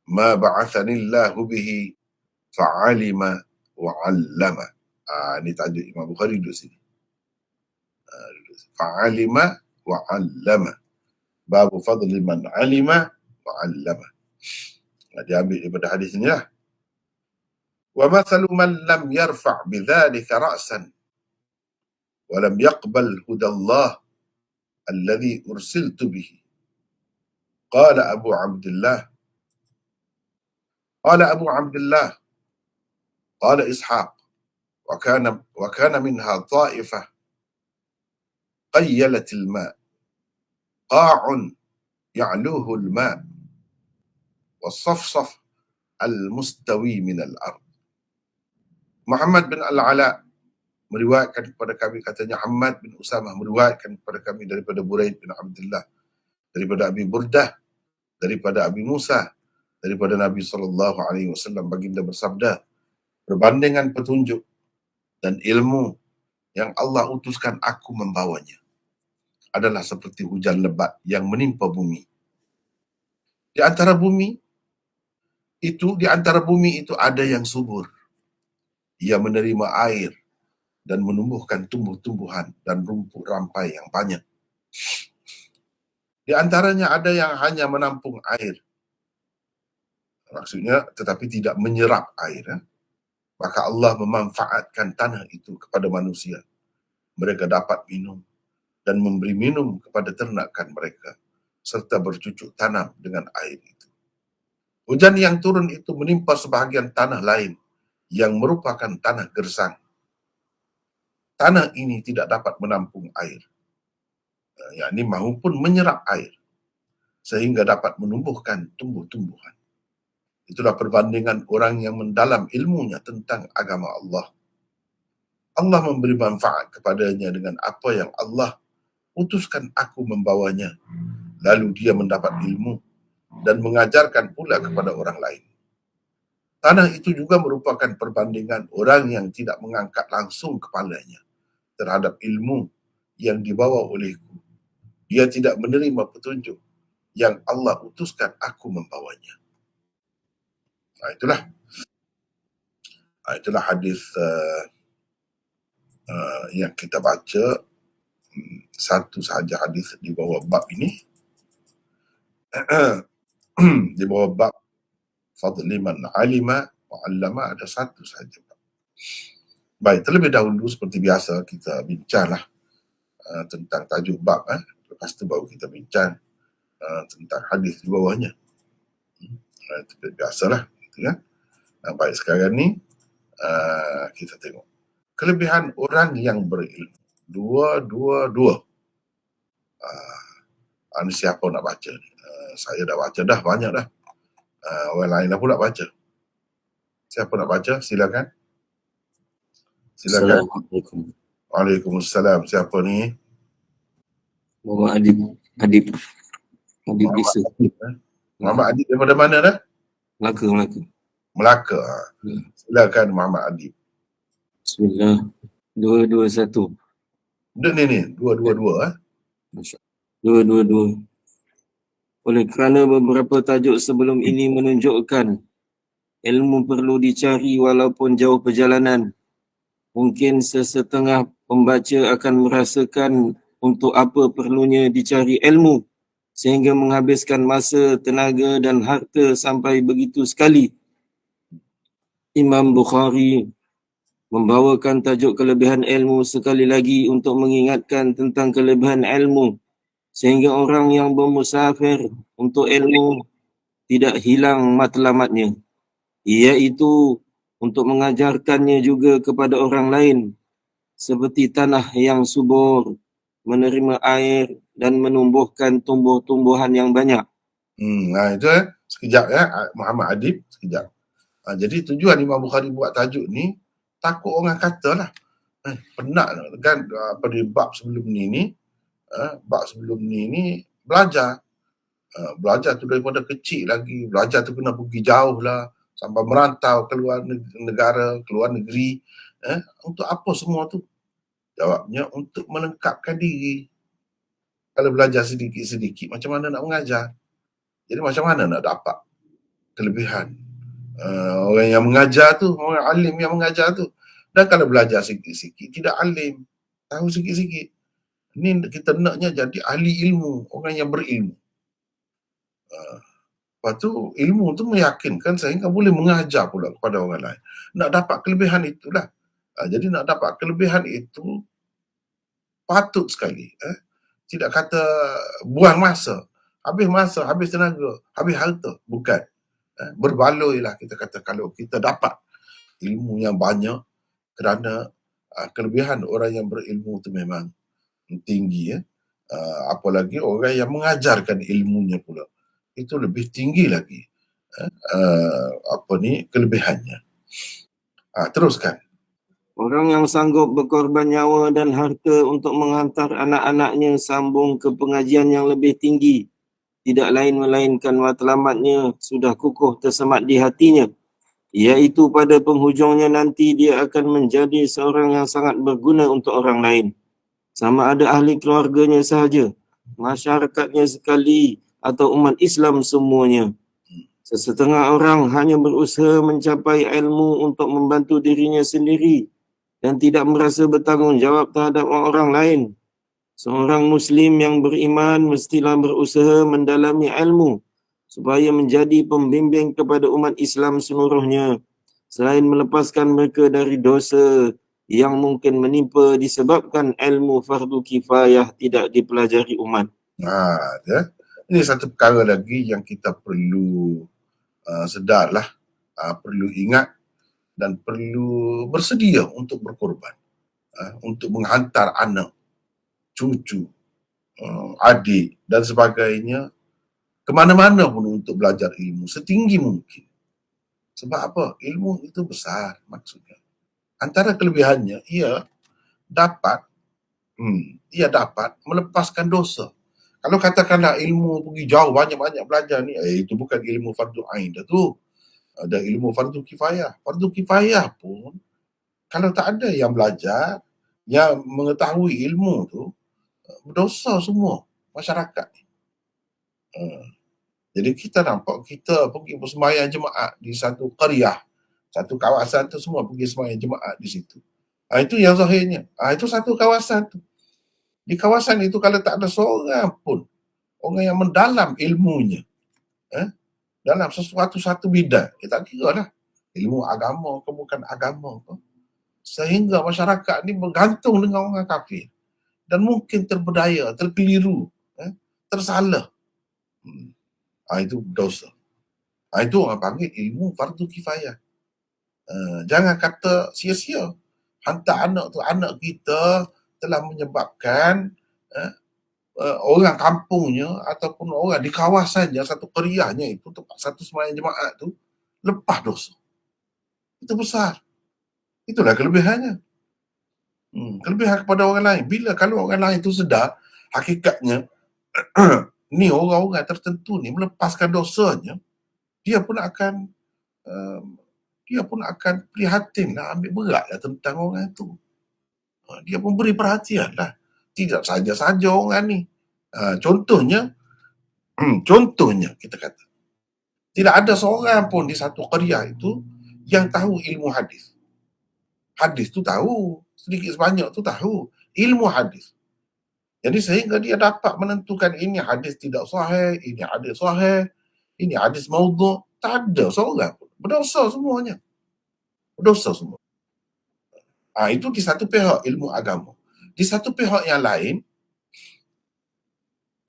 ما بعثني الله به فعلم وعلم. Ini tajuk Imam Bukhari duduk sini. Fa'alima wa 'allama. Bab fadli man 'alima wa 'allama. Dia ambil daripada hadis ini lah. Wa mathalu man lam yarfa' bidzalika ra'san wa lam yaqbal hudallah alladhi ursiltu bihi. Qala Abu Abdullah قال إسحاق وكان منها طائفة قيلت الماء قاع يعلوه الماء والصفصف المستوي من الأرض. Muhammad bin Al-Ala meriwayatkan kepada kami, katanya Hammad bin Usamah meriwayatkan kepada kami daripada Buraid bin Abdullah, daripada Abi Burdah, daripada Abi Musa, daripada Nabi SAW. Baginda bersabda, perbandingan petunjuk dan ilmu yang Allah utuskan aku membawanya adalah seperti hujan lebat yang menimpa bumi. Di antara bumi itu ada yang subur, ia menerima air dan menumbuhkan tumbuh-tumbuhan dan rumput rampai yang banyak. Di antaranya ada yang hanya menampung air, maksudnya tetapi tidak menyerap air. Maka Allah memanfaatkan tanah itu kepada manusia. Mereka dapat minum dan memberi minum kepada ternakan mereka serta bercucuk tanam dengan air itu. Hujan yang turun itu menimpa sebahagian tanah lain yang merupakan tanah gersang. Tanah ini tidak dapat menampung air, yakni maupun menyerap air, sehingga dapat menumbuhkan tumbuh-tumbuhan. Itulah perbandingan orang yang mendalam ilmunya tentang agama Allah. Allah memberi manfaat kepadanya dengan apa yang Allah utuskan aku membawanya. Lalu dia mendapat ilmu dan mengajarkan pula kepada orang lain. Tanah itu juga merupakan perbandingan orang yang tidak mengangkat langsung kepalanya terhadap ilmu yang dibawa olehku. Dia tidak menerima petunjuk yang Allah utuskan aku membawanya. Itulah hadis yang kita baca. Satu sahaja hadis di bawah bab ini. Di bawah bab fadli man alima wa 'allama ada satu sahaja. Baik, terlebih dahulu seperti biasa kita bincanglah tentang tajuk bab. Lepas tu baru kita bincang tentang hadis di bawahnya. Itu biasalah, gitu kan. Baik, sekarang ni kita tengok kelebihan orang yang berilmu. Dua. Ini siapa nak baca ni? Saya dah baca dah, banyak dah. Orang lain dah pula baca. Siapa nak baca? Silakan. Assalamualaikum. Waalaikumsalam. Siapa ni? Muhammad Adib Isa. Muhammad Adib daripada mana dah? Melaka. Silakan Muhammad Adib. Bismillah. 221. Ni 222. 222. Oleh kerana beberapa tajuk sebelum ini menunjukkan ilmu perlu dicari walaupun jauh perjalanan. Mungkin sesetengah pembaca akan merasakan untuk apa perlunya dicari ilmu sehingga menghabiskan masa, tenaga dan harta sampai begitu sekali. Imam Bukhari membawakan tajuk kelebihan ilmu sekali lagi untuk mengingatkan tentang kelebihan ilmu sehingga orang yang bermusafir untuk ilmu tidak hilang matlamatnya, iaitu untuk mengajarkannya juga kepada orang lain seperti tanah yang subur, menerima air dan menumbuhkan tumbuh-tumbuhan yang banyak. Itu sekejap Muhammad Adib, sekejap. Jadi tujuan Imam Bukhari buat tajuk ni takut orang katalah penat kan pada bab sebelum ni belajar tu daripada kecil lagi, belajar tu kena pergi jauh lah sampai merantau keluar negara, keluar negeri. Untuk apa semua tu? Jawabnya untuk melengkapkan diri. Kalau belajar sedikit-sedikit macam mana nak mengajar? Jadi macam mana nak dapat kelebihan orang yang mengajar tu, orang alim yang mengajar tu. Dan kalau belajar sikit-sikit tidak alim, tahu sikit-sikit. Ni kita naknya jadi ahli ilmu, orang yang berilmu. Lepas tu ilmu tu meyakinkan sehingga boleh mengajar pula kepada orang lain. Nak dapat kelebihan itulah. Jadi nak dapat kelebihan itu patut sekali. Tidak kata buang masa, habis tenaga, habis harta. Bukan. Berbaloilah kita kata kalau kita dapat ilmu yang banyak, kerana kelebihan orang yang berilmu itu memang tinggi. Apalagi orang yang mengajarkan ilmunya pula, itu lebih tinggi lagi kelebihannya. Teruskan. Orang yang sanggup berkorban nyawa dan harta untuk menghantar anak-anaknya sambung ke pengajian yang lebih tinggi, tidak lain melainkan matlamatnya sudah kukuh tersemat di hatinya, iaitu pada penghujungnya nanti dia akan menjadi seorang yang sangat berguna untuk orang lain. Sama ada ahli keluarganya sahaja, masyarakatnya sekali atau umat Islam semuanya. Sesetengah orang hanya berusaha mencapai ilmu untuk membantu dirinya sendiri dan tidak merasa bertanggungjawab terhadap orang lain. Seorang Muslim yang beriman mestilah berusaha mendalami ilmu supaya menjadi pembimbing kepada umat Islam seluruhnya, selain melepaskan mereka dari dosa yang mungkin menimpa disebabkan ilmu fardu kifayah tidak dipelajari umat. Ini satu perkara lagi yang kita perlu sedarlah, perlu ingat dan perlu bersedia untuk berkorban, untuk menghantar anak, cucu, adik dan sebagainya ke mana-mana pun untuk belajar ilmu setinggi mungkin. Sebab apa? Ilmu itu besar maksudnya. Antara kelebihannya, dapat ia dapat melepaskan dosa. Kalau katakanlah ilmu pergi jauh banyak-banyak belajar ni, itu bukan ilmu fardu ain dah tu. Ada ilmu fardu kifayah. Fardu kifayah pun kalau tak ada yang belajar, yang mengetahui ilmu tu, berdosa semua masyarakat ni. Jadi kita nampak kita pergi bersembahyang jemaat di satu qaryah, satu kawasan tu semua pergi sembahyang jemaat di situ. Itu yang zahirnya. Itu satu kawasan tu. Di kawasan itu kalau tak ada seorang pun orang yang mendalam ilmunya dalam satu bidang, kita kira lah ilmu agama ke bukan agama ke, sehingga masyarakat ni bergantung dengan orang kafir dan mungkin terberdaya, terkeliru, tersalah. Itu dosa. Itu orang panggil ilmu fardu kifayah. Jangan kata sia-sia. Hantar anak kita telah menyebabkan orang kampungnya ataupun orang di kawasannya, satu qaryahnya itu, tempat satu sembahyang jemaat tu, lepas dosa. Itu besar. Itulah kelebihannya. Kelebihan kepada orang lain. Kalau orang lain tu sedar, hakikatnya ni orang-orang tertentu ni melepaskan dosanya, dia pun akan prihatin lah, ambil berat lah tentang orang itu. Dia pun beri perhatian lah. Tidak saja-saja orang ni. Contohnya kita kata, tidak ada seorang pun di satu qaryah itu yang tahu ilmu hadis. Hadis tu tahu, sedikit sebanyak tu tahu ilmu hadis. Jadi sehingga dia dapat menentukan ini hadis tidak sahih, ini hadis sahih, ini hadis maudhu'. Tak ada seorang pun. Berdosa semuanya. Berdosa semua. Itu di satu pihak ilmu agama. Di satu pihak yang lain,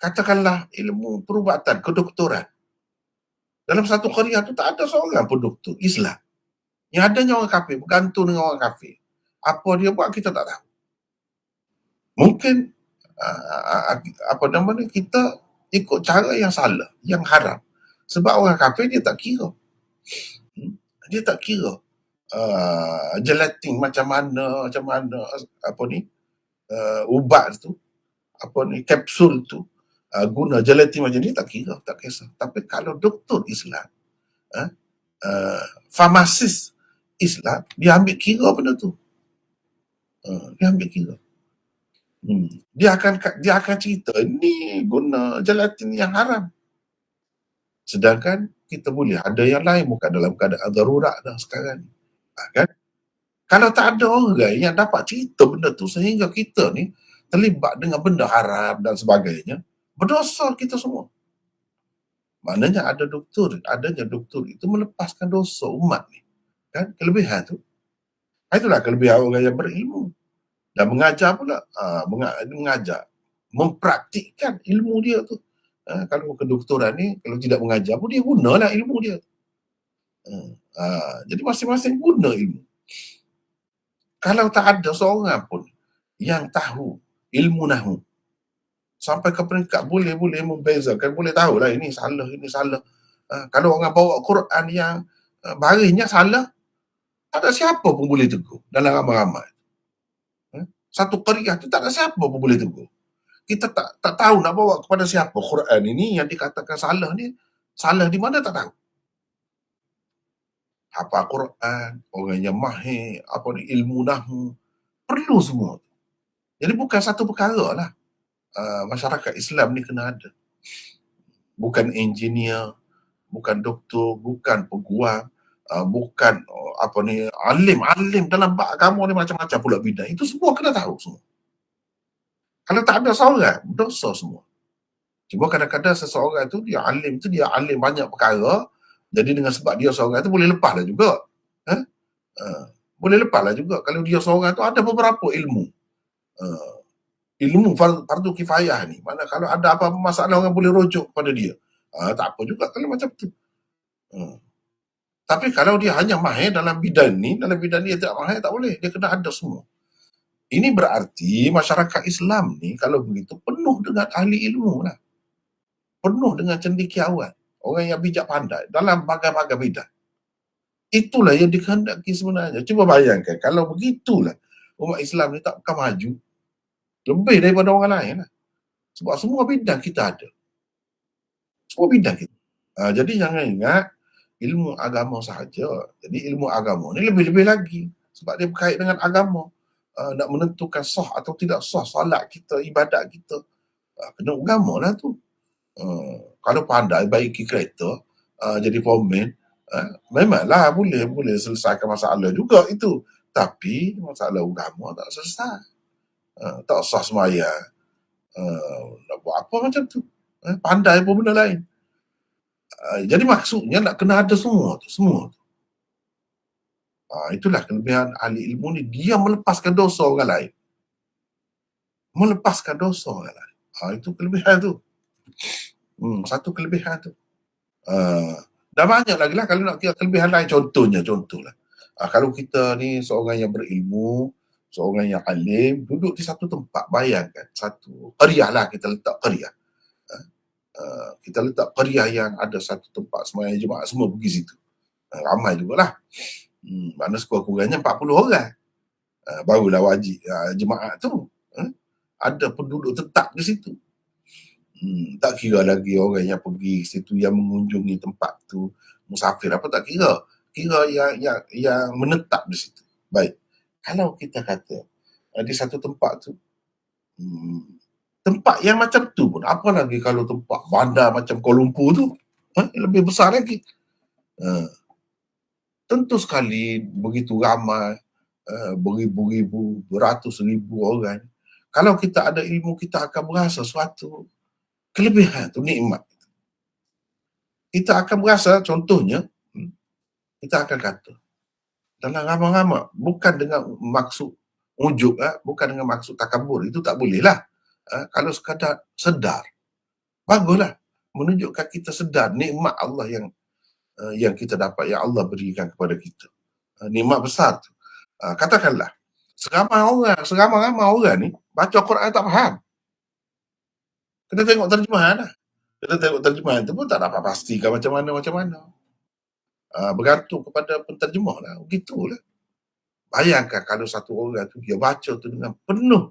katakanlah ilmu perubatan, kedoktoran. Dalam satu qaryah tu tak ada seorang pun doktor Islam. Yang adanya orang kafir, bergantung dengan orang kafir. Apa dia buat kita tak tahu. Mungkin kita ikut cara yang salah, yang haram. Sebab orang kafir dia tak kira. Dia tak kira gelatin macam mana ubat tu, kapsul tu, guna gelatin macam ni, tak kira, tak kisah. Tapi kalau doktor Islam, farmasis Islam, dia ambil kira benda tu. Dia ambil kira. Dia akan cerita ni guna gelatin yang haram. Sedangkan kita boleh ada yang lain, bukan dalam keadaan darurat dah sekarang. Kan? Kalau tak ada orang yang dapat cerita benda tu sehingga kita ni terlibat dengan benda haram dan sebagainya, berdosa kita semua. Maknanya adanya doktor itu melepaskan dosa umat ni. Kan? Kelebihan tu. Itulah kelebihan orang yang berilmu. Dan mengajar pula, mengajar, mempraktikkan ilmu dia tu. Kalau kedoktoran ni, kalau tidak mengajar pun dia gunalah ilmu dia. Jadi masing-masing guna ilmu. Kalau tak ada seorang pun yang tahu ilmu nahwu, sampai ke peringkat boleh membezakan, boleh tahulah ini salah. Kalau orang bawa Quran yang barisnya salah, tak ada siapa pun boleh tegur dalam ramai-ramai. Satu qaryah tu tak ada siapa pun boleh tegur. Kita tak tahu nak bawa kepada siapa Quran ini yang dikatakan salah ni, salah di mana tak tahu. Hafal Quran, orang yang mahir, ilmu nahwu, perlu semua. Jadi bukan satu perkara lah masyarakat Islam ni kena ada. Bukan engineer, bukan doktor, bukan peguam, bukan alim dalam bab agama ni macam-macam pula bidang. Itu semua kena tahu semua. Kalau tak ada seorang, dosa semua. Cuma kadang-kadang seseorang tu dia alim banyak perkara, jadi dengan sebab dia seorang tu boleh lepaslah juga. Boleh lepaslah juga kalau dia seorang tu ada beberapa ilmu. Ilmu fardu kifayah ni. Mana kalau ada apa-apa masalah orang boleh rujuk kepada dia. Tak apa juga kalau macam tu. Tapi kalau dia hanya mahir dalam bidang ni dia tak mahir, tak boleh. Dia kena ada semua. Ini berarti masyarakat Islam ni kalau begitu penuh dengan ahli ilmu lah. Penuh dengan cendekiawan. Orang yang bijak pandai dalam berbagai-bagai bidang. Itulah yang dikehendaki sebenarnya. Cuba bayangkan kalau begitulah umat Islam ni tak akan maju lebih daripada orang lain lah. Sebab semua bidang kita ada. Semua bidang kita. Jadi jangan ingat ilmu agama sahaja. Jadi ilmu agama ni lebih-lebih lagi. Sebab dia berkait dengan agama. Nak menentukan sah atau tidak sah solat kita, ibadat kita. Kena agama lah tu. Kalau pandai baiki kereta, jadi foreman, memanglah boleh selesaikan masalah juga itu. Tapi masalah agama tak selesai. Tak sah semayang. Nak buat apa macam tu. Pandai pun benda lain. Jadi maksudnya nak kena ada semua tu. Itulah kelebihan ahli ilmu ni. Dia melepaskan dosa orang lain. Itu kelebihan tu. Satu kelebihan tu. Dah banyak lagi lah kalau nak kira kelebihan lain. Contohlah. Kalau kita ni seorang yang berilmu, seorang yang alim, duduk di satu tempat, bayangkan satu qaryah lah, kita letak qaryah. Kita letak qaryah yang ada satu tempat sembahyang jemaah, semua pergi situ. Ramai jugalah. Mana sekurang-kurangnya 40 orang. Barulah wajib jemaah tu. Ada penduduk tetap di situ. Tak kira lagi orang yang pergi situ, yang mengunjungi tempat tu, musafir apa, tak kira. Kira yang menetap di situ. Baik. Kalau kita kata di satu tempat tu, tempat yang macam tu pun, apa lagi kalau tempat bandar macam Kuala Lumpur tu, lebih besar lagi. Tentu sekali begitu ramai, beribu-ribu, beratus ribu orang. Kalau kita ada ilmu, kita akan berasa suatu kelebihan tu, nikmat. Kita akan berasa, contohnya, kita akan kata, dalam ramai-ramai, bukan dengan maksud ujub, bukan dengan maksud takabur, itu tak boleh lah. Kalau sekadar sedar, baguslah. Menunjukkan kita sedar nikmat Allah yang kita dapat, yang Allah berikan kepada kita. Nikmat besar tu. Katakanlah, seramai-ramai orang ni baca Quran tak faham. Kena tengok terjemahan lah. Terjemahan tu pun tak dapat pastikan macam mana. Bergantung kepada penterjemah lah. Begitulah. Bayangkan kalau satu orang tu dia baca tu dengan penuh,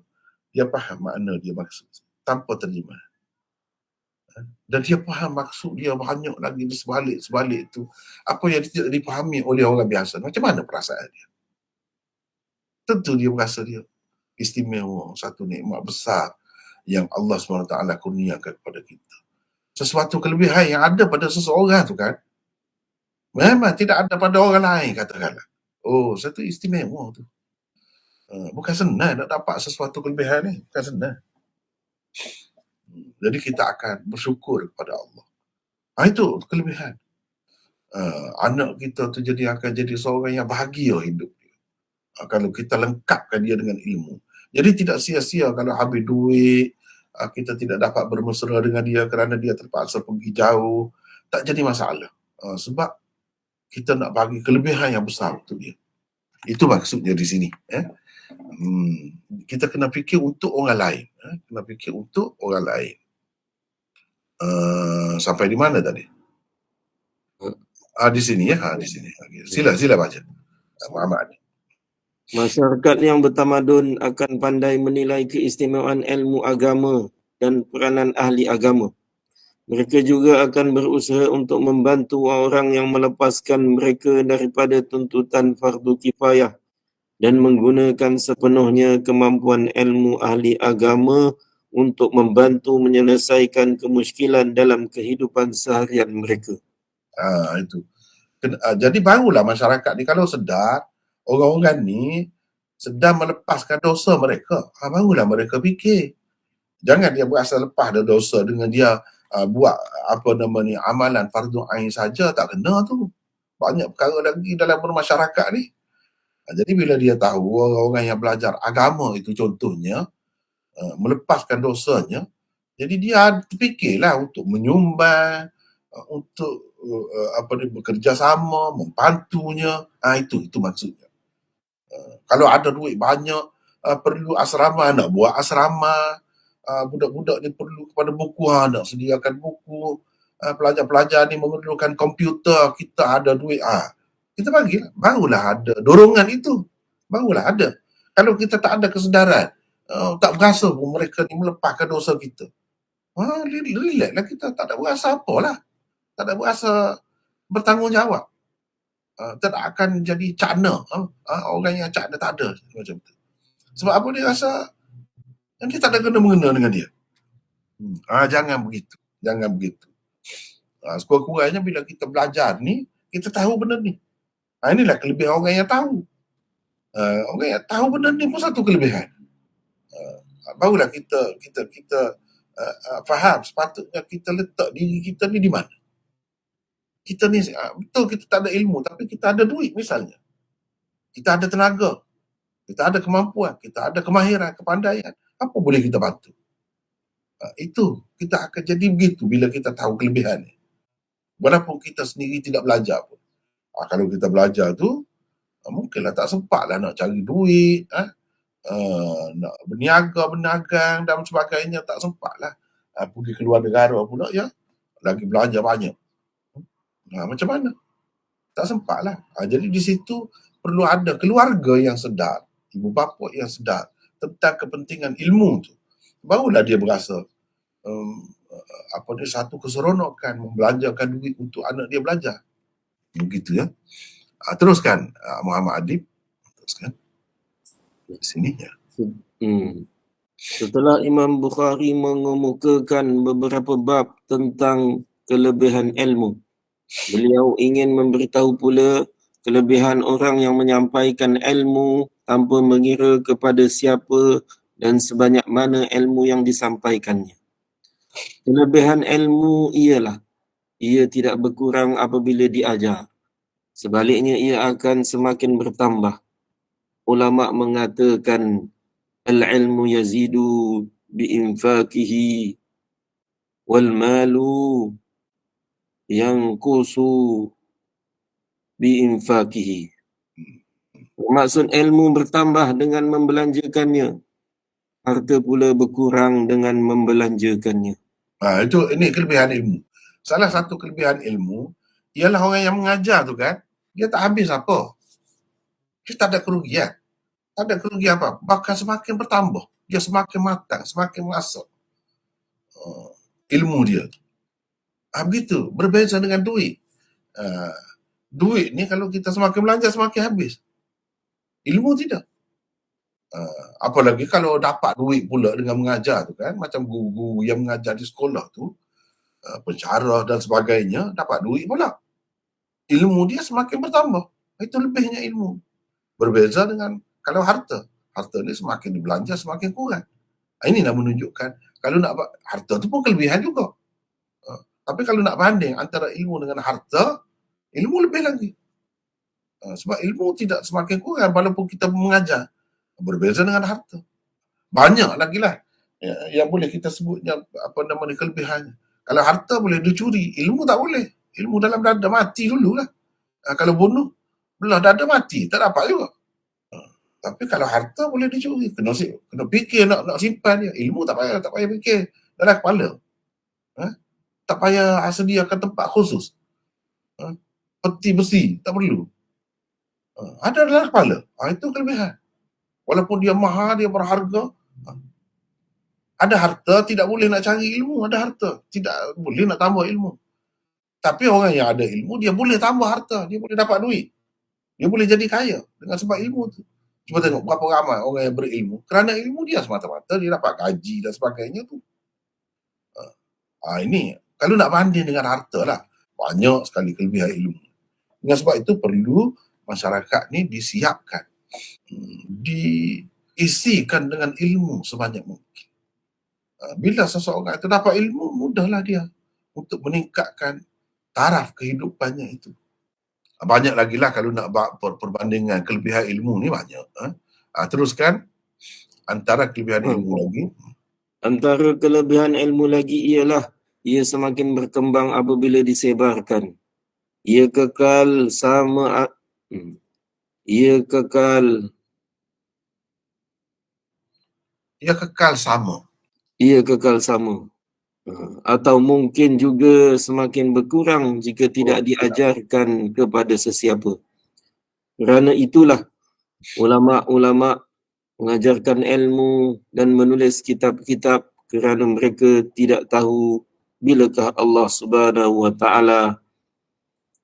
dia faham makna dia maksud tanpa terjemah. Dan dia faham maksud dia banyak lagi di sebalik tu. Apa yang tidak dipahami oleh orang biasa. Macam mana perasaan dia? Tentu dia merasa dia istimewa, satu nikmat besar yang Allah SWT kurniakan kepada kita. Sesuatu kelebihan yang ada pada seseorang tu kan, memang tidak ada pada orang lain, katakanlah. Satu istimewa tu. Bukan senang nak dapat sesuatu kelebihan ni. Bukan senang. Jadi kita akan bersyukur kepada Allah. Itu kelebihan. Anak kita tu akan jadi seorang yang bahagia hidup dia. Kalau kita lengkapkan dia dengan ilmu. Jadi tidak sia-sia kalau habis duit, kita tidak dapat bermesra dengan dia kerana dia terpaksa pergi jauh. Tak jadi masalah. Sebab kita nak bagi kelebihan yang besar untuk dia. Itu maksudnya di sini. Kita kena fikir untuk orang lain. Sampai di mana tadi? Di sini ya. Di sini. Sila baca. Muhammad. Masyarakat yang bertamadun akan pandai menilai keistimewaan ilmu agama dan peranan ahli agama. Mereka juga akan berusaha untuk membantu orang yang melepaskan mereka daripada tuntutan fardu kifayah dan menggunakan sepenuhnya kemampuan ilmu ahli agama untuk membantu menyelesaikan kemusykilan dalam kehidupan seharian mereka. Itu. Jadi barulah masyarakat ni kalau sedar, orang-orang ni sedang melepaskan dosa mereka, barulah mereka fikir. Jangan dia berasa lepas dah dosa dengan dia buat amalan fardu ain saja, tak kena tu. Banyak perkara lagi dalam bermasyarakat ni. Jadi bila dia tahu orang-orang yang belajar agama itu contohnya melepaskan dosanya, jadi dia terfikirlah untuk menyumbang, untuk bekerja sama, membantunya. Itu maksudnya. Kalau ada duit banyak, perlu asrama, nak buat asrama. Budak-budak ni perlu kepada buku, nak sediakan buku. Pelajar-pelajar ni memerlukan komputer, kita ada duit. kita bagilah, barulah ada dorongan itu, barulah ada. Kalau kita tak ada kesedaran, tak berasa pun mereka ni melepaskan dosa kita, relax lah, kita tak ada berasa apalah, tak ada berasa bertanggungjawab. Tak akan jadi cakna, orang yang cakna tak ada macam tu. Sebab apa, dia rasa dia tak ada kena-mengena dengan dia. Jangan begitu, jangan begitu. Sekurang-kurangnya bila kita belajar ni, kita tahu benda ni. Inilah kelebihan orang yang tahu. Orang yang tahu benda ni pun satu kelebihan. Barulah kita faham sepatutnya kita letak diri kita ni di mana. Kita ni betul kita tak ada ilmu, tapi kita ada duit misalnya. Kita ada tenaga, kita ada kemampuan, kita ada kemahiran, kepandaian. Apa boleh kita bantu? Itu kita akan jadi begitu bila kita tahu kelebihan ni. Walaupun kita sendiri tidak belajar pun. Kalau kita belajar tu, mungkinlah tak sempat lah nak cari duit, nak berniaga, berdagang dan sebagainya, tak sempat lah. Pergi keluar negara pula ya, lagi belanja banyak. Macam mana? Tak sempat lah. Jadi di situ perlu ada keluarga yang sedar, ibu bapa yang sedar tentang kepentingan ilmu tu. Barulah dia berasa satu keseronokan membelanjakan duit untuk anak dia belajar. Begitu ya. Teruskan Muhammad Adib. Teruskan. Di sini ya. Setelah Imam Bukhari mengemukakan beberapa bab tentang kelebihan ilmu, beliau ingin memberitahu pula kelebihan orang yang menyampaikan ilmu tanpa mengira kepada siapa dan sebanyak mana ilmu yang disampaikannya. Kelebihan ilmu ialah ia tidak berkurang apabila diajar. Sebaliknya ia akan semakin bertambah. Ulama mengatakan al-ilmu yazidu biinfakihi wal malu yanqusu biinfakihi. Maksud ilmu bertambah dengan membelanjakannya, harta pula berkurang dengan membelanjakannya. Ini kelebihan ilmu. Salah satu kelebihan ilmu ialah orang yang mengajar tu kan, dia tak habis apa. Dia tak ada kerugian. Tak ada kerugian apa. Bahkan semakin bertambah. Dia semakin matang, semakin masuk ilmu dia. Begitu. Berbeza dengan duit. Duit ni kalau kita semakin belanja, semakin habis. Ilmu tidak. Apalagi kalau dapat duit pula dengan mengajar tu kan, macam guru-guru yang mengajar di sekolah tu, pensyarah dan sebagainya, dapat duit pula. Ilmu dia semakin bertambah. Itu lebihnya ilmu. Berbeza dengan kalau harta. Harta ni semakin dibelanja, semakin kurang. Ini nak menunjukkan, kalau nak harta tu pun kelebihan juga. Tapi kalau nak banding antara ilmu dengan harta, ilmu lebih lagi. Sebab ilmu tidak semakin kurang walaupun kita mengajar. Berbeza dengan harta. Banyak lagi lah yang boleh kita sebutnya kelebihannya. Kalau harta boleh dicuri, ilmu tak boleh. Ilmu dalam dada mati dululah. Kalau bunuh, belah dada mati, tak dapat juga. Tapi kalau harta boleh dicuri, kena fikir nak simpan dia. Ilmu tak payah fikir dalam kepala. Tak payah sediakan tempat khusus. Peti besi, tak perlu. Ada dalam kepala. Itu kelebihan. Walaupun dia mahal, dia berharga. Ada harta, tidak boleh nak cari ilmu. Ada harta, tidak boleh nak tambah ilmu. Tapi orang yang ada ilmu, dia boleh tambah harta. Dia boleh dapat duit. Dia boleh jadi kaya dengan sebab ilmu tu. Cuba tengok berapa ramai orang yang berilmu. Kerana ilmu dia semata-mata, dia dapat gaji dan sebagainya tu. Ini, kalau nak banding dengan harta lah, banyak sekali kelebihan ilmu. Dengan sebab itu perlu masyarakat ni disiapkan. Diisikan dengan ilmu sebanyak mungkin. Bila seseorang itu dapat ilmu, mudahlah dia untuk meningkatkan taraf kehidupannya itu. Banyak lagi lah kalau nak perbandingan kelebihan ilmu ni banyak. Teruskan antara kelebihan ilmu lagi. Antara kelebihan ilmu lagi ialah ia semakin berkembang apabila disebarkan. Ia kekal sama. Ia kekal sama. Atau mungkin juga semakin berkurang jika tidak diajarkan kepada sesiapa. Kerana itulah ulama-ulama mengajarkan ilmu dan menulis kitab-kitab kerana mereka tidak tahu bilakah Allah Subhanahu wa taala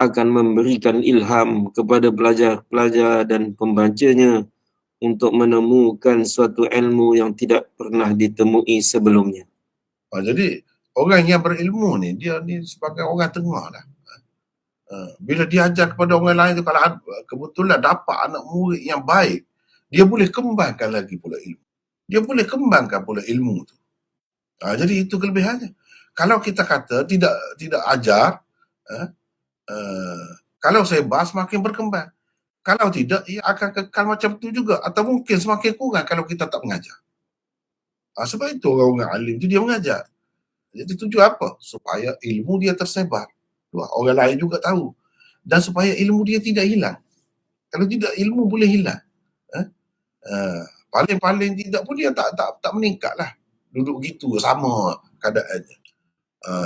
akan memberikan ilham kepada pelajar-pelajar dan pembacanya untuk menemukan suatu ilmu yang tidak pernah ditemui sebelumnya. Jadi orang yang berilmu ni, dia ni sebagai orang tengah lah. Bila dia ajar kepada orang lain tu, kalau kebetulan dapat anak murid yang baik, dia boleh kembangkan lagi pula ilmu. Dia boleh kembangkan pula ilmu tu. Jadi itu kelebihannya. Kalau kita kata tidak ajar, kalau sebar semakin berkembang. Kalau tidak, ia akan kekal macam tu juga. Atau mungkin semakin kurang kalau kita tak mengajar. Sebab itu orang-orang alim tu dia mengajar. Jadi tujuan apa? Supaya ilmu dia tersebar. Orang lain juga tahu. Dan supaya ilmu dia tidak hilang. Kalau tidak, ilmu boleh hilang. Paling-paling tidak pun dia tak meningkat lah. Duduk gitu, sama keadaannya.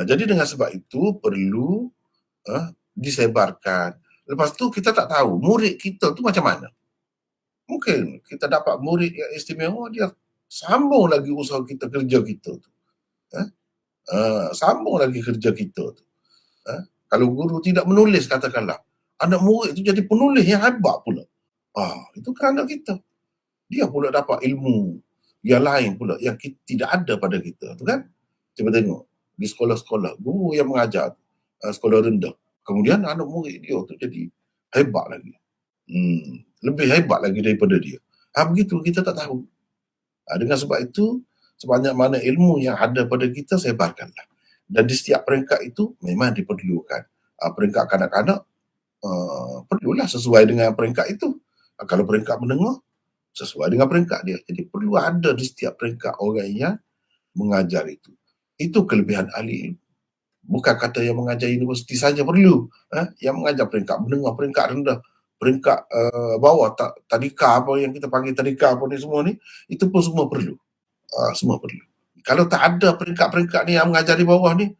Jadi dengan sebab itu perlu disebarkan. Lepas tu kita tak tahu murid kita tu macam mana. Mungkin kita dapat murid yang istimewa, dia sambung lagi usaha kita, kerja kita tu. Sambung lagi kerja kita tu. Kalau guru tidak menulis, katakanlah, anak murid tu jadi penulis yang hebat pula. Itu kerana kita. Dia pula dapat ilmu yang lain pula yang tidak ada pada kita tu kan. Cuba tengok di sekolah-sekolah, guru yang mengajar sekolah rendah, kemudian anak murid dia tu jadi hebat lagi. Lebih hebat lagi daripada dia. Begitu, kita tak tahu. Dengan sebab itu, sebanyak mana ilmu yang ada pada kita, sebarkanlah. Dan di setiap peringkat itu memang diperlukan. Peringkat kanak-kanak perlulah sesuai dengan peringkat itu. Kalau peringkat menengah, sesuai dengan peringkat dia. Jadi perlu ada di setiap peringkat orang yang mengajar itu. Itu kelebihan ahli ilmu. Bukan kata yang mengajar universiti saja perlu. Yang mengajar peringkat menengah, peringkat rendah, peringkat bawah, tadika apa yang kita panggil tadika apa ni semua ni, itu pun semua perlu. Semua perlu. Kalau tak ada peringkat-peringkat ni yang mengajar di bawah ni,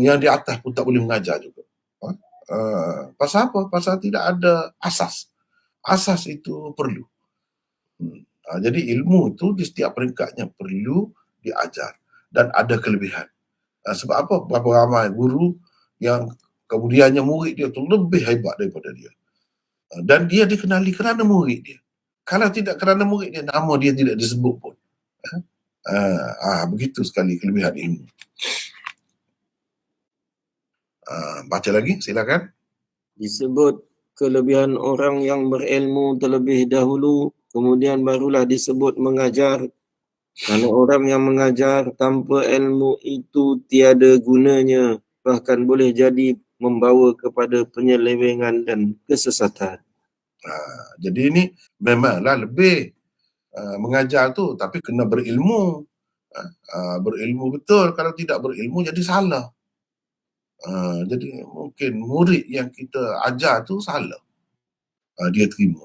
yang di atas pun tak boleh mengajar juga. Pasal apa? Pasal tidak ada asas. Asas itu perlu. Jadi ilmu itu di setiap peringkatnya perlu diajar dan ada kelebihan. Sebab apa? Berapa ramai guru yang kemudiannya murid dia tu lebih hebat daripada dia. Dan dia dikenali kerana murid dia. Kalau tidak kerana murid dia, nama dia tidak disebut pun. Begitu sekali kelebihan ilmu. Baca lagi, silakan. Disebut kelebihan orang yang berilmu terlebih dahulu, kemudian barulah disebut mengajar. Kerana orang yang mengajar tanpa ilmu itu tiada gunanya, bahkan boleh jadi membawa kepada penyelewengan dan kesesatan. Jadi ini memanglah lebih mengajar tu, tapi kena berilmu. Berilmu betul. Kalau tidak berilmu jadi salah. Jadi mungkin murid yang kita ajar tu salah. Dia terima.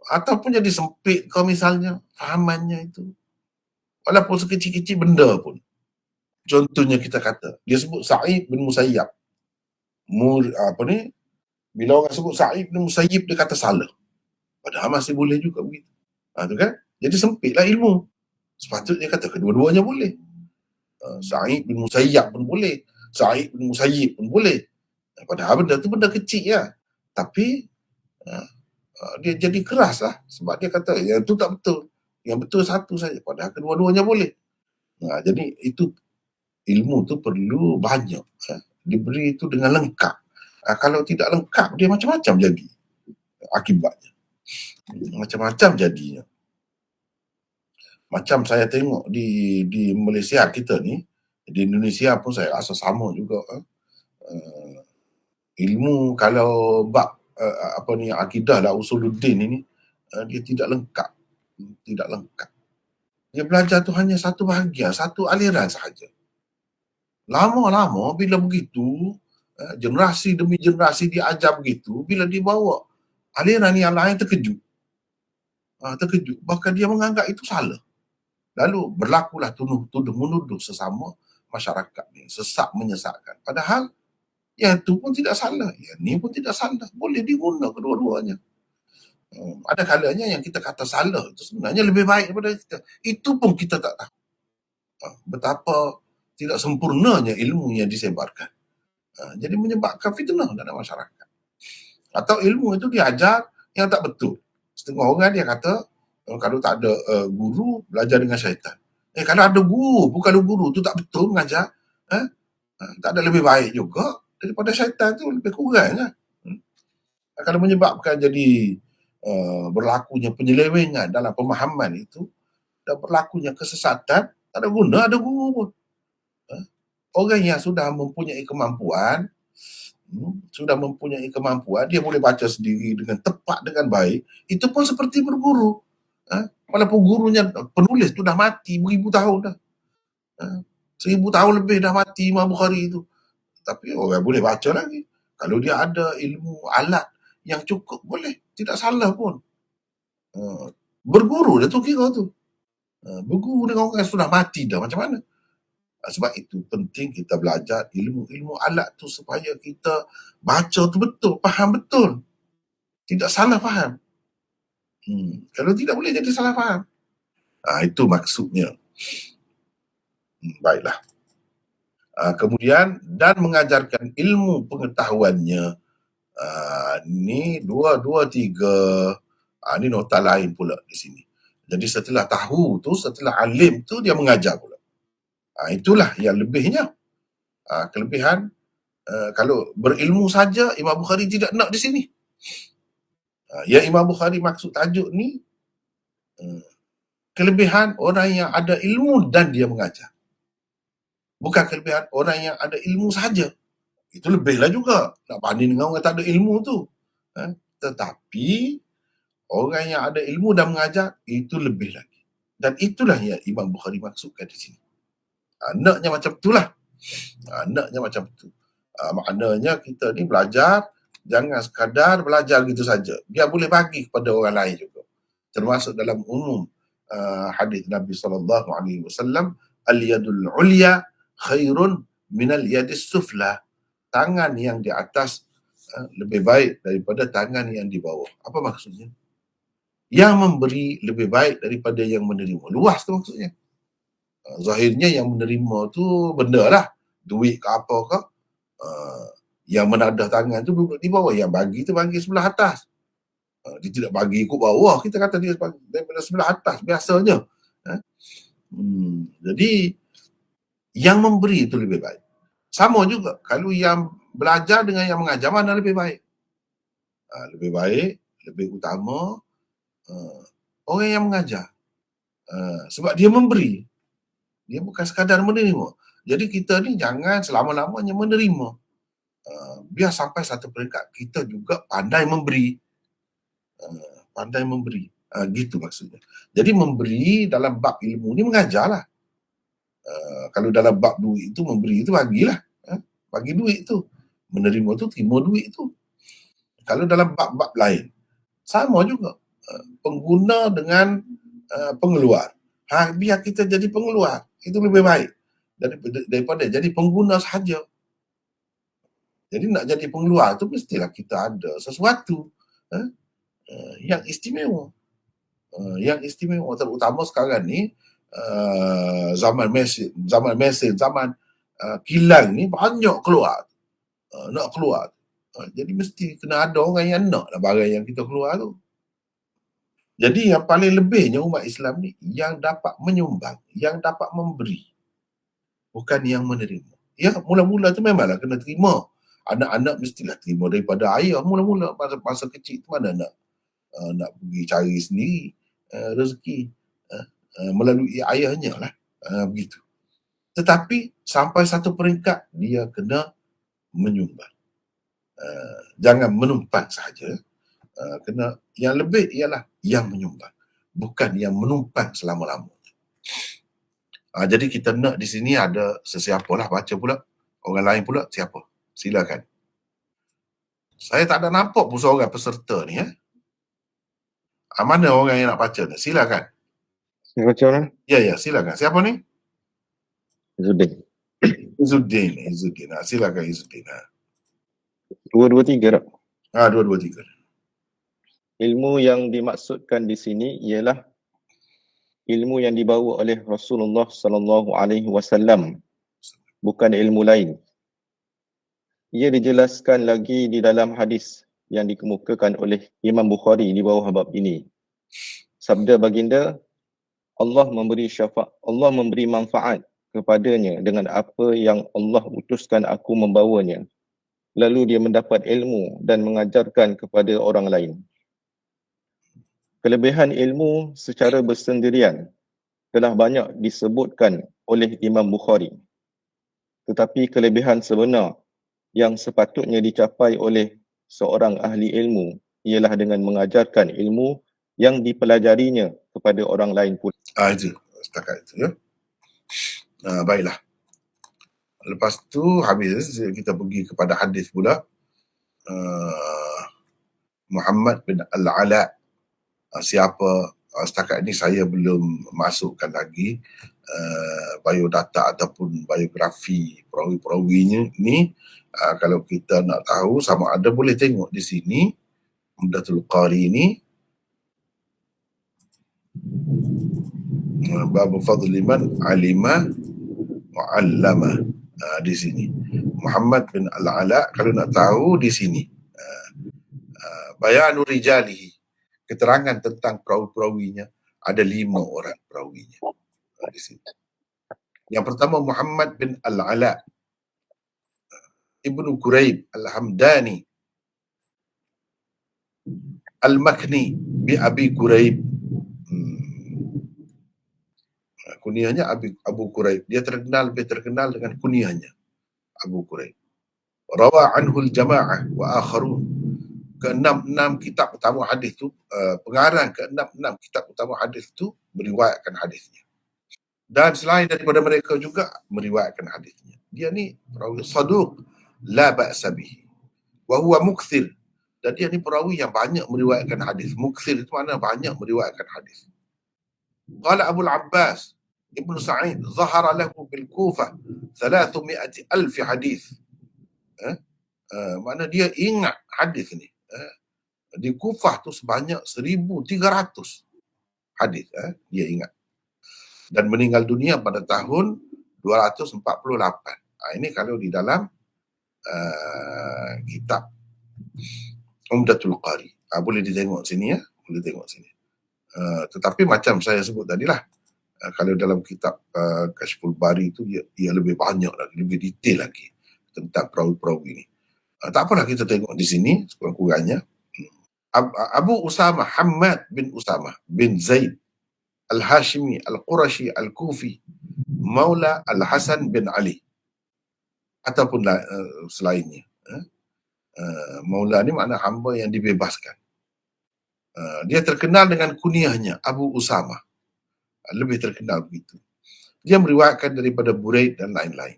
Ataupun jadi sempit kau misalnya fahamannya itu. Walaupun sekecil-kecil benda pun. Contohnya kita kata, dia sebut Sa'id bin Musayyab. Bila orang sebut Sa'id bin Musayyib, dia kata salah. Padahal masih boleh juga begitu. Tu kan? Jadi sempitlah ilmu. Sepatutnya kata kedua-duanya boleh. Sa'id bin Musayyab pun boleh. Sa'id bin Musayyib pun boleh. Padahal benda tu benda kecil ya. Tapi dia jadi keras lah. Sebab dia kata yang tu tak betul. Yang betul satu saja. Padahal kedua-duanya boleh. Jadi itu ilmu tu perlu banyak. Diberi itu dengan lengkap. Kalau tidak lengkap, dia macam-macam jadi akibatnya. Macam-macam jadinya. Macam saya tengok di Malaysia kita ni, di Indonesia pun saya rasa sama juga. Ilmu kalau bab akidah lah usuluddin ini, dia tidak lengkap. Tidak lengkap. Dia belajar tu hanya satu bahagian, satu aliran sahaja. Lama-lama bila begitu, generasi demi generasi diajar begitu, bila dibawa aliran yang lain terkejut. Terkejut. Bahkan dia menganggap itu salah. Lalu berlakulah tuduh-menuduh sesama masyarakat ni, sesak menyesatkan. Padahal Yang itu pun tidak salah, yang ni pun tidak salah. Boleh diguna kedua-duanya. Ada kalanya yang kita kata salah itu sebenarnya lebih baik daripada kita. Itu pun kita tak tahu. Betapa tidak sempurnanya ilmu yang disebarkan. Jadi menyebabkan fitnah dalam masyarakat. Atau ilmu itu diajar yang tak betul. Setengah orang dia kata, kalau tak ada guru, belajar dengan syaitan. Kalau ada guru, bukan guru tu tak betul mengajar, tak ada lebih baik juga daripada syaitan tu, lebih kurang lah. Kalau menyebabkan jadi berlakunya penyelewengan dalam pemahaman itu dan berlakunya kesesatan, tak ada guna ada guru pun. Orang yang sudah mempunyai kemampuan, dia boleh baca sendiri dengan tepat, dengan baik, itu pun seperti berguru. Walaupun gurunya penulis tu dah mati beribu tahun dah. 1000 tahun lebih dah mati Imam Bukhari itu. Tapi orang boleh baca lagi. Kalau dia ada ilmu alat yang cukup, boleh. Tidak salah pun. Berguru dah tu kira tu. Berguru dengan orang yang sudah mati dah, macam mana? Sebab itu penting kita belajar ilmu-ilmu alat tu supaya kita baca tu betul, faham betul. Tidak salah faham. Kalau tidak boleh jadi salah faham. Itu maksudnya. Baiklah. Kemudian dan mengajarkan ilmu pengetahuannya. Ni 2, 3. Ni nota lain pula di sini. Jadi setelah tahu tu, setelah alim tu, dia mengajar pula. Itulah yang lebihnya. Kelebihan, kalau berilmu saja, Imam Bukhari tidak nak di sini. Yang Imam Bukhari maksud tajuk ni, kelebihan orang yang ada ilmu dan dia mengajar. Bukan kelebihan orang yang ada ilmu saja. Itu lebihlah juga. Nak banding dengan orang tak ada ilmu tu. Tetapi orang yang ada ilmu dan mengajar, itu lebih lagi. Dan itulah yang Imam Bukhari maksudkan di sini. Naknya macam itulah. Naknya macam itu. Maknanya kita ni belajar, jangan sekadar belajar gitu saja. Dia boleh bagi kepada orang lain juga. Termasuk dalam umum hadis Nabi SAW, al-yadul ulya khairun minal yadis sufla. Tangan yang di atas lebih baik daripada tangan yang di bawah. Apa maksudnya? Yang memberi lebih baik daripada yang menerima. Luas tu maksudnya. Zahirnya yang menerima tu benda lah. Duit ke apa ke. Yang menadah tangan tu duduk di bawah. Yang bagi tu bagi sebelah atas. Dia tidak bagi ikut bawah. Kita kata dia daripada sebelah atas biasanya. Jadi yang memberi itu lebih baik. Sama juga kalau yang belajar dengan yang mengajar, mana lebih baik? Lebih baik, lebih utama orang yang mengajar. Sebab dia memberi. Dia bukan sekadar menerima. Jadi kita ni jangan selama-lamanya menerima. Biar sampai satu peringkat kita juga pandai memberi. Pandai memberi. Gitu maksudnya. Jadi memberi dalam bab ilmu ni mengajarlah. Kalau dalam bab duit itu, memberi itu bagilah. Bagi duit tu. Menerima tu, terima duit tu. Kalau dalam bab-bab lain, sama juga. Pengguna dengan pengeluar. Biar kita jadi pengeluar. Itu lebih baik daripada jadi pengguna sahaja. Jadi nak jadi pengeluar tu mestilah kita ada sesuatu yang istimewa. Yang istimewa, terutama sekarang ni zaman mesin, zaman kilang ni banyak keluar. Nak keluar. Jadi mesti kena ada orang yang nak lah barang yang kita keluar tu. Jadi yang paling lebihnya umat Islam ni yang dapat menyumbang, yang dapat memberi. Bukan yang menerima. Ya, mula-mula tu memanglah kena terima. Anak-anak mestilah terima daripada ayah. Mula-mula masa kecil tu mana nak pergi cari sendiri rezeki melalui ayahnya lah. Begitu. Tetapi sampai satu peringkat dia kena menyumbang. Jangan menumpang sahaja. Kena yang lebih ialah yang menyumbang, bukan yang menumpang selama-lamanya. Jadi kita nak di sini ada sesiapa lah baca pula, orang lain pula siapa? Silakan. Saya tak ada nampak pun seorang peserta ni. Mana orang yang nak baca ni? Silakan. Saya baca lah. Ya, silakan. Siapa ni? Izzuddin. Izzuddin. Silakan Izzuddin. 223 tak? 223. Ilmu yang dimaksudkan di sini ialah ilmu yang dibawa oleh Rasulullah sallallahu alaihi wasallam, bukan ilmu lain. Ia dijelaskan lagi di dalam hadis yang dikemukakan oleh Imam Bukhari di bawah bab ini. Sabda baginda, Allah memberi manfaat kepadanya dengan apa yang Allah utuskan aku membawanya. Lalu dia mendapat ilmu dan mengajarkan kepada orang lain. Kelebihan ilmu secara bersendirian telah banyak disebutkan oleh Imam Bukhari. Tetapi kelebihan sebenar yang sepatutnya dicapai oleh seorang ahli ilmu ialah dengan mengajarkan ilmu yang dipelajarinya kepada orang lain pula. Itu setakat itu ya. Baiklah. Lepas tu habis kita pergi kepada hadis pula. Muhammad bin Al-Ala. Siapa, setakat ini saya belum masukkan lagi biodata ataupun biografi perawi-perawinya ni. Kalau kita nak tahu sama ada, boleh tengok di sini Umdatul Qari ni, bab fadli man alima wa 'allama. Di sini Muhammad bin Al-Ala, kalau nak tahu di sini bayanu rijalihi, keterangan tentang perawi-perawinya, ada 5 orang perawinya di sini. Yang pertama Muhammad bin Al-Ala Ibnu Quraib Al-Hamdani Al-Makni bi Abi Quraib. Kunyahnya Abu Quraib. Dia lebih terkenal dengan kunyahnya Abu Quraib. Rawa anhul jama'ah wa akharun. Ke-6 kitab utama hadis tu, pengarang ke-6 kitab utama hadis tu meriwayatkan hadisnya. Dan selain daripada mereka juga meriwayatkan hadisnya. Dia ni perawi saduq la ba'sa bihi wa huwa mukthir. Dan dia ni perawi yang banyak meriwayatkan hadis. Mukthir itu makna banyak meriwayatkan hadis. Qala Abu al-Abbas Ibn Sa'id zahara lahu bil Kufah 300,000 hadis. Mana dia ingat hadis ni. Di Kufah tu sebanyak 1,300 hadis. Dia ingat. Dan meninggal dunia pada tahun 248. Ini kalau di dalam kitab Umdatul Qari. Boleh ditengok sini ya. Boleh tengok sini. Tetapi macam saya sebut tadilah, kalau dalam kitab Kashful Bari itu dia lebih banyak lagi, lebih detail lagi tentang perawi-perawi ini. Tak apalah, kita tengok di sini sekurang-kurangnya. Abu Usama Hammad bin Usama bin Zaid Al-Hashimi Al-Qurashi Al-Kufi Maula Al-Hasan bin Ali, ataupun selainnya. Maula ni makna hamba yang dibebaskan. Dia terkenal dengan kunyahnya Abu Usama, lebih terkenal begitu. Dia meriwayatkan daripada Buraid dan lain-lain.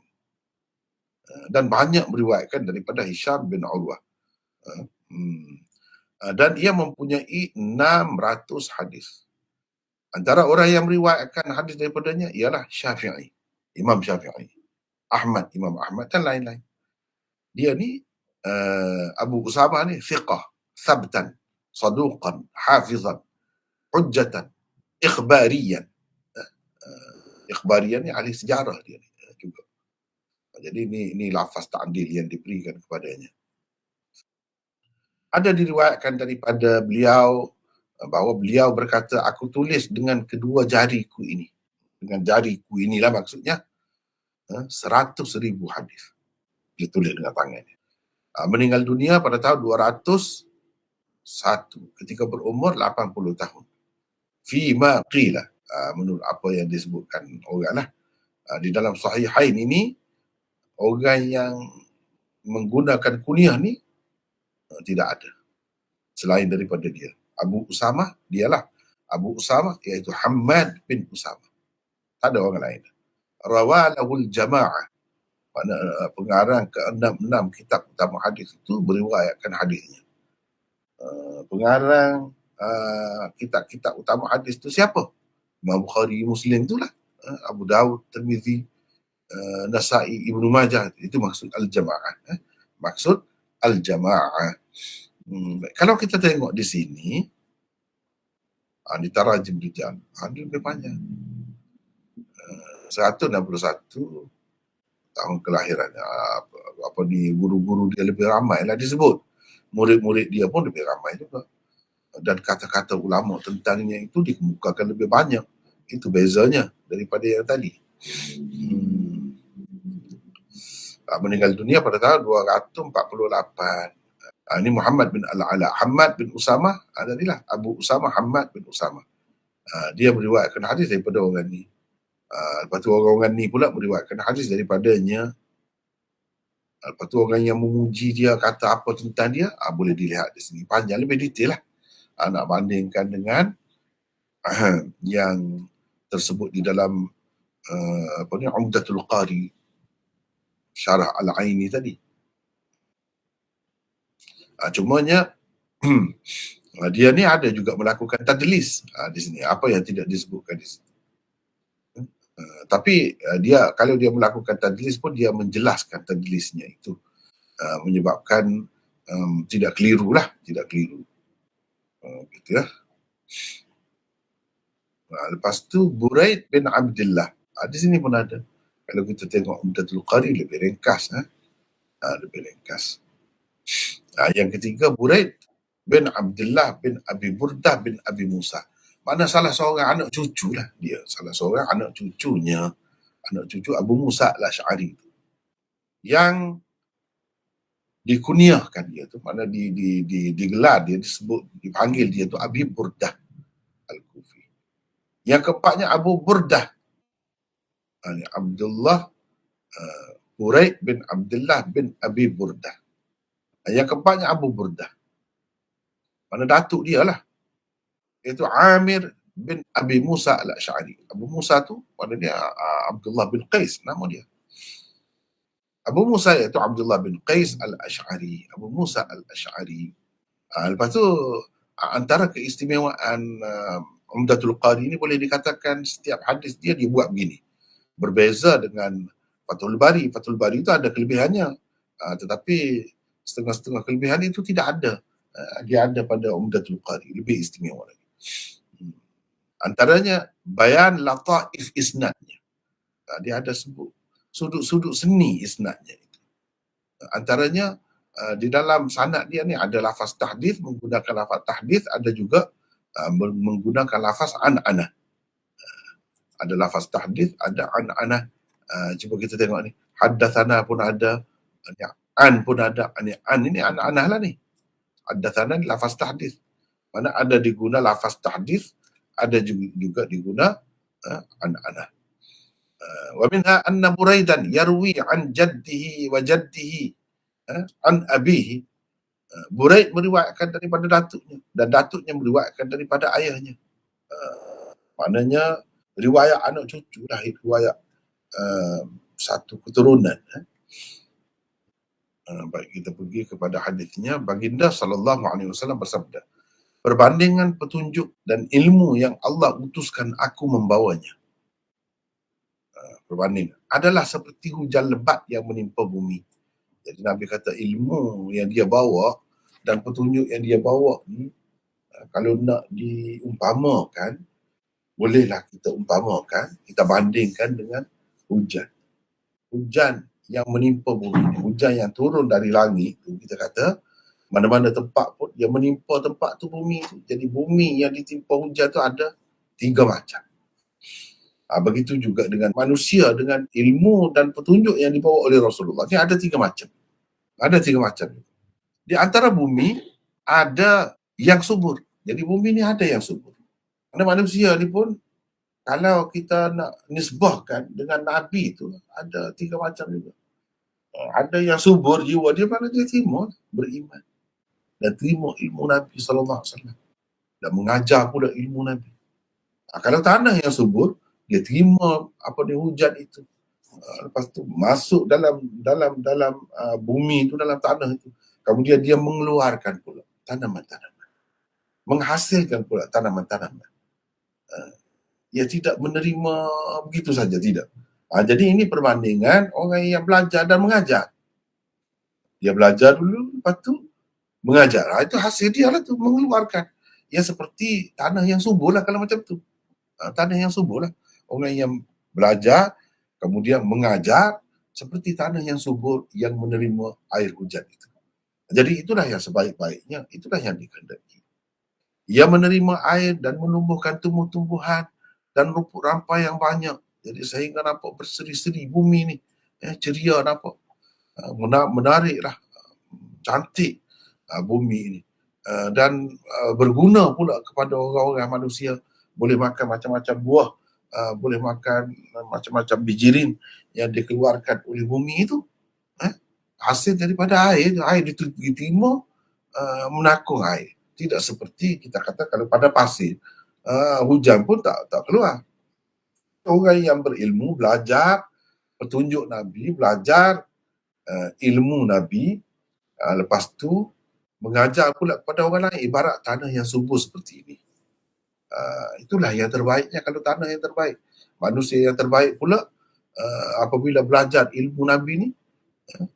Dan banyak meriwayatkan daripada Hisham bin Urwah. Dan ia mempunyai 600 hadis. Antara orang yang meriwayatkan hadis daripadanya ialah Syafi'i, Imam Syafi'i, Imam Ahmad dan lain-lain. Dia ni Abu Usama ni thiqah, thabtan, saduqan, hafizan, hujjatan, ikhbariyan. Ikhbariyan ni ahli sejarah dia ni juga. Jadi ini lafaz ta'dil yang diberikan kepadanya. Ada diriwayatkan daripada beliau bahawa beliau berkata, aku tulis dengan kedua jariku ini. Dengan jariku inilah maksudnya 100,000 hadis. Dia tulis dengan tangannya. Meninggal dunia pada tahun 201 ketika berumur 80 tahun. Fima qila, menurut apa yang disebutkan orang lah. Di dalam Sahihain ini, orang yang menggunakan kunyah ni tidak ada selain daripada dia. Abu Usama, dialah Abu Usama, iaitu Hammad bin Usama. Tak ada orang lain. Rawalahul jama'ah, mana pengarang ke-6 kitab utama hadis itu meriwayatkan hadisnya. Pengarang kitab-kitab utama hadis itu siapa? Imam Bukhari, Muslim itulah. Abu Dawud, Tirmizi, Nasa'i, Ibnu Majah. Itu maksud al-jama'ah. Maksud al-jama'ah. Kalau kita tengok di sini, di tarajim rijal, dia lebih panjang. 161 tahun kelahirannya. Apa ni, guru-guru dia lebih ramai lah disebut. Murid-murid dia pun lebih ramai juga. Dan kata-kata ulama tentangnya itu dikemukakan lebih banyak. Itu bezanya daripada yang tadi. Meninggal dunia pada tahun 248. Ini Muhammad bin Al-Ala. Hamad bin Usamah, adalah Abu Usamah Hamad bin Usamah. Dia meriwayatkan hadis daripada orang ni. Lepas tu orang-orang ni pula meriwayatkan hadis daripadanya. Lepas tu orang yang memuji dia kata apa tentang dia, boleh dilihat di sini. Panjang, lebih detail lah. Nak bandingkan dengan yang tersebut di dalam Umdatul Qari, Syarah Al-Aini tadi. Cumanya dia ni ada juga melakukan tadlis di sini, apa yang tidak disebutkan di sini. Tapi dia, kalau dia melakukan tadlis pun dia menjelaskan tadlisnya itu, menyebabkan tidak keliru lah, tidak keliru. Gitu ya. Lepas tu Buraid bin Abdullah, di sini pun ada. Kalau kita tengok Umdatul Qari lebih ringkas, lebih ringkas. Yang ketiga Buraid bin Abdullah bin Abi Burdah bin Abi Musa. Mana salah seorang anak cucu lah dia, salah seorang anak cucunya, anak cucu Abu Musa al-Asy'ari yang dikunyahkan dia tu, mana digelar dia, disebut, dipanggil dia tu Abi Burdah Al-Kufi. Yang keempatnya Abu Burdah, Abdullah Buraid bin Abdullah bin Abi Burdah. Yang keempatnya Abu Burdah, mana datuk dia lah, iaitu Amir bin Abi Musa al-Asy'ari. Abu Musa tu mana dia, Abdullah bin Qais nama dia. Abu Musa iaitu Abdullah bin Qais al-Asy'ari, Abu Musa al-Asy'ari. Lepas tu antara keistimewaan Umdatul Qari ni, boleh dikatakan setiap hadis dia dibuat begini. Berbeza dengan Fathul Bari. Fathul Bari itu ada kelebihannya, tetapi setengah-setengah kelebihan itu tidak ada. Dia ada pada Umdatul Qari, lebih istimewa lagi. Antaranya bayan lataif isnadnya. Dia ada sebut sudut-sudut seni isnadnya itu. Antaranya di dalam sanad dia ni ada lafaz tahdits, menggunakan lafaz tahdits, ada juga menggunakan lafaz an-anah. Ada lafaz tahdits, ada an-anah. Cuba kita tengok ni. Haddatsana pun ada, an pun ada. An ini an-anah lah ni. Haddatsana ni lafaz tahdits. Mana ada diguna lafaz tahdits, ada juga diguna an-anah. Wa minha anna Buraidan yarwi an jaddihi wa jaddihi an abihi. Buraid meriwayatkan daripada datuknya, dan datuknya meriwayatkan daripada ayahnya. Maknanya riwayat anak cucu lah, riwayat satu keturunan. Baik, kita pergi kepada hadisnya. Baginda sallallahu alaihi wasallam bersabda, perbandingan petunjuk dan ilmu yang Allah utuskan aku membawanya. Perbandingan adalah seperti hujan lebat yang menimpa bumi. Jadi Nabi kata ilmu yang dia bawa dan petunjuk yang dia bawa ni, kalau nak diumpamakan, bolehlah kita umpamakan, kita bandingkan dengan hujan. Hujan yang menimpa bumi, hujan yang turun dari langit tu, kita kata mana-mana tempat pun dia menimpa tempat tu bumi tu. Jadi bumi yang ditimpa hujan tu ada 3 macam. Begitu juga dengan manusia, dengan ilmu dan petunjuk yang dibawa oleh Rasulullah. Ini ada 3 macam. Ada 3 macam. Di antara bumi ada yang subur. Jadi bumi ni ada yang subur. Karena manusia ni pun, kalau kita nak nisbahkan dengan Nabi tu, ada 3 macam juga. Ada yang subur jiwa dia, mana dia terima beriman dan terima ilmu Nabi SAW dan mengajar pula ilmu Nabi. Kalau tanah yang subur, dia terima apa dia hujan itu. Lepas tu masuk dalam bumi itu, dalam tanah itu. Kemudian dia mengeluarkan pula tanaman-tanaman. Menghasilkan pula tanaman-tanaman. Ia tidak menerima begitu saja, tidak. Jadi ini perbandingan orang yang belajar dan mengajar. Dia belajar dulu, lepas tu mengajar. Itu hasil dia lah tu, mengeluarkan. Ya seperti tanah yang subur lah kalau macam tu. Tanah yang subur lah. Orang yang belajar, kemudian mengajar, seperti tanah yang subur yang menerima air hujan itu. Jadi itulah yang sebaik-baiknya, itulah yang dikehendaki. Ia menerima air dan menumbuhkan tumbuh-tumbuhan dan rumput rampai yang banyak. Jadi sehingga nampak berseri-seri bumi ni. Ceria nampak. Menariklah. Cantik bumi ini. Dan berguna pula kepada orang-orang manusia. Boleh makan macam-macam buah. Boleh makan macam-macam bijirin yang dikeluarkan oleh bumi itu. Hasil daripada air. Air diterima menakung air. Tidak seperti kita kata kalau pada pasir, hujan pun tak keluar. Orang yang berilmu, belajar petunjuk Nabi, belajar ilmu Nabi, lepas tu mengajar pula kepada orang lain, ibarat tanah yang subur seperti ini. Itulah yang terbaiknya kalau tanah yang terbaik. Manusia yang terbaik pula apabila belajar ilmu Nabi ni,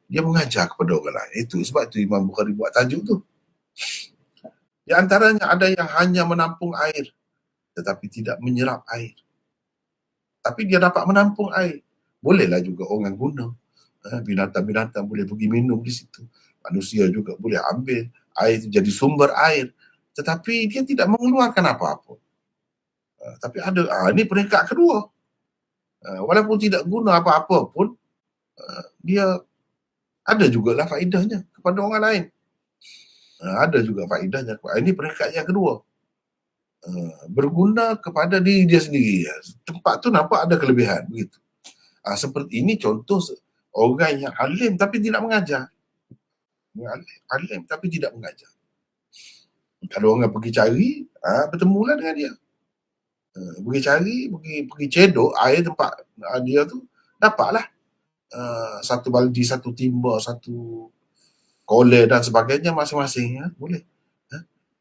dia mengajar kepada orang lain. Itu sebab tu Imam Bukhari buat tajuk tu. Di antaranya ada yang hanya menampung air tetapi tidak menyerap air. Tapi dia dapat menampung air. Bolehlah juga orang guna. Binatang-binatang boleh pergi minum di situ. Manusia juga boleh ambil air itu jadi sumber air. Tetapi dia tidak mengeluarkan apa-apa. Tapi ada, ini peringkat kedua. Walaupun tidak guna apa-apa pun, dia ada jugalah faedahnya kepada orang lain. Ada juga faedahnya. Ini peringkat yang kedua. Berguna kepada diri dia sendiri. Tempat tu nampak ada kelebihan. Begitu. Seperti ini contoh orang yang alim tapi tidak mengajar. Alim tapi tidak mengajar. Kalau orang pergi cari, bertemulah dengan dia. Pergi cari, pergi cedok air tempat dia tu, dapatlah satu baldi, satu timba, satu kolej dan sebagainya masing-masing. Boleh.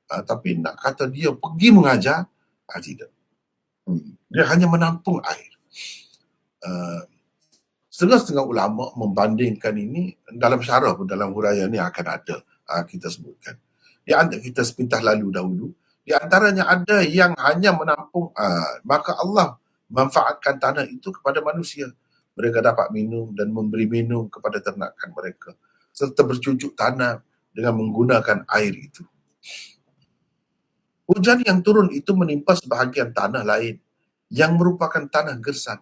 Tapi nak kata dia pergi mengajar, tidak. Dia hanya menampung air. Setengah-setengah ulama membandingkan ini dalam syarah pun, dalam huraian ni akan ada kita sebutkan. Kita sepintas lalu dahulu. Di antaranya ada yang hanya menampung, maka Allah manfaatkan tanah itu kepada manusia. Mereka dapat minum dan memberi minum kepada ternakan mereka. Serta bercucuk tanam dengan menggunakan air itu. Hujan yang turun itu menimpa sebahagian tanah lain yang merupakan tanah gersang.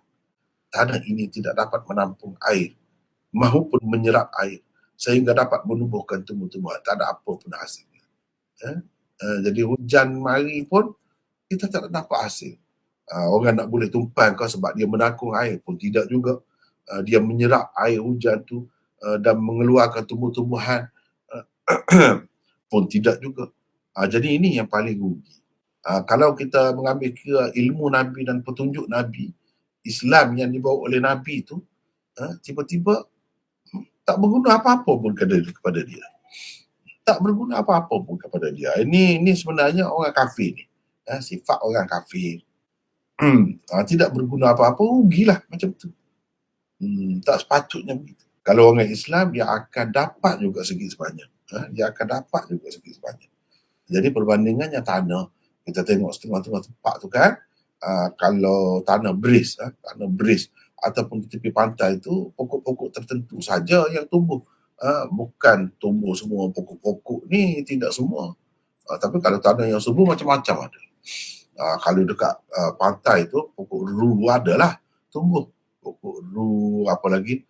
Tanah ini tidak dapat menampung air maupun menyerap air sehingga dapat menumbuhkan tumbuh-tumbuhan. Tak ada apa pun hasilnya. Jadi hujan mari pun kita tak dapat hasil. Orang nak boleh tumpan kau sebab dia menakung air pun tidak juga. Dia menyerap air hujan tu dan mengeluarkan tumbuh-tumbuhan pun tidak juga. Jadi ini yang paling rugi. Kalau kita mengambil kira ilmu Nabi dan petunjuk Nabi, Islam yang dibawa oleh Nabi itu, tiba-tiba tak berguna apa-apa pun kepada dia. Tak berguna apa-apa pun kepada dia. Ini sebenarnya orang kafir ni. Sifat orang kafir. Tidak berguna apa-apa, rugilah macam tu. Tak sepatutnya begitu. Kalau orang Islam, dia akan dapat juga segi sebanyak. Dia akan dapat juga segi sebanyak. Jadi perbandingannya tanah, kita tengok setengah-tengah tempat tu kan, kalau tanah beris ataupun di tepi pantai itu pokok-pokok tertentu saja yang tumbuh. Bukan tumbuh semua pokok-pokok ni, tidak semua. Tapi kalau tanah yang subur macam-macam ada. Kalau dekat pantai tu pokok ru adalah tumbuh. Pokok ru, apa lagi,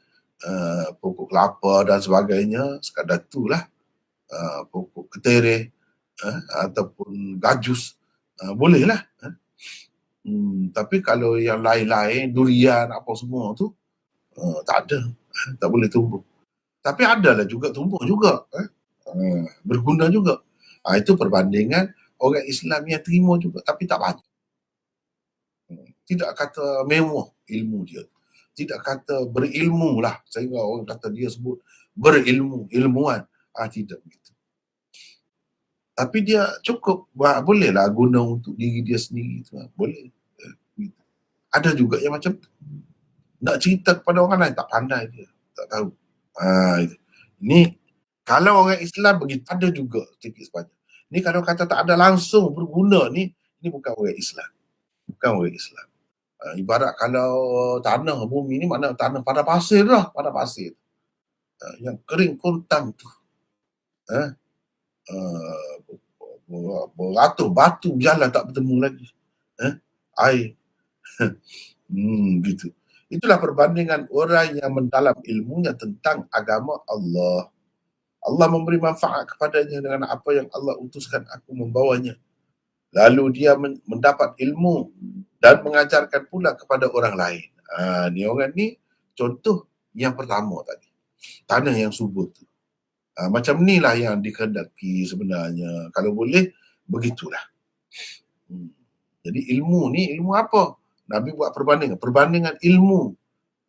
pokok kelapa dan sebagainya, sekadar itulah. Pokok ketereh ataupun gajus, bolehlah. Tapi kalau yang lain-lain, durian apa semua tu, tak ada, tak boleh tumbuh. Tapi adalah juga tumbuh juga, berguna juga. Itu perbandingan orang Islam yang terima juga, tapi tak banyak. Tidak kata mewah ilmu dia, tidak kata berilmu lah, sehingga orang kata dia sebut berilmu, ilmuwan. Tidak begitu. Tapi dia cukup, bolehlah guna untuk diri dia sendiri tu, boleh. Ada juga yang macam tu. Nak cerita kepada orang lain tak pandai dia, tak tahu. Ini Kalau orang Islam begitu, ada juga sedikit sebanyak. Ni kalau kata tak ada langsung berguna ni bukan orang Islam. Bukan orang Islam. Ibarat kalau tanah bumi ni mana tanah pada pasir lah, pada pasir. Yang kering kontang tu. Beratus batu jalan tak bertemu lagi. Air. Gitu. Itulah perbandingan orang yang mendalam ilmunya tentang agama Allah. Allah memberi manfaat kepadanya dengan apa yang Allah utuskan aku membawanya. Lalu dia mendapat ilmu dan mengajarkan pula kepada orang lain. Ni orang ni contoh yang pertama tadi. Tanah yang subur tu. Macam ni lah yang dikehendaki sebenarnya. Kalau boleh, begitulah. Jadi ilmu ni, ilmu apa? Nabi buat perbandingan. Perbandingan ilmu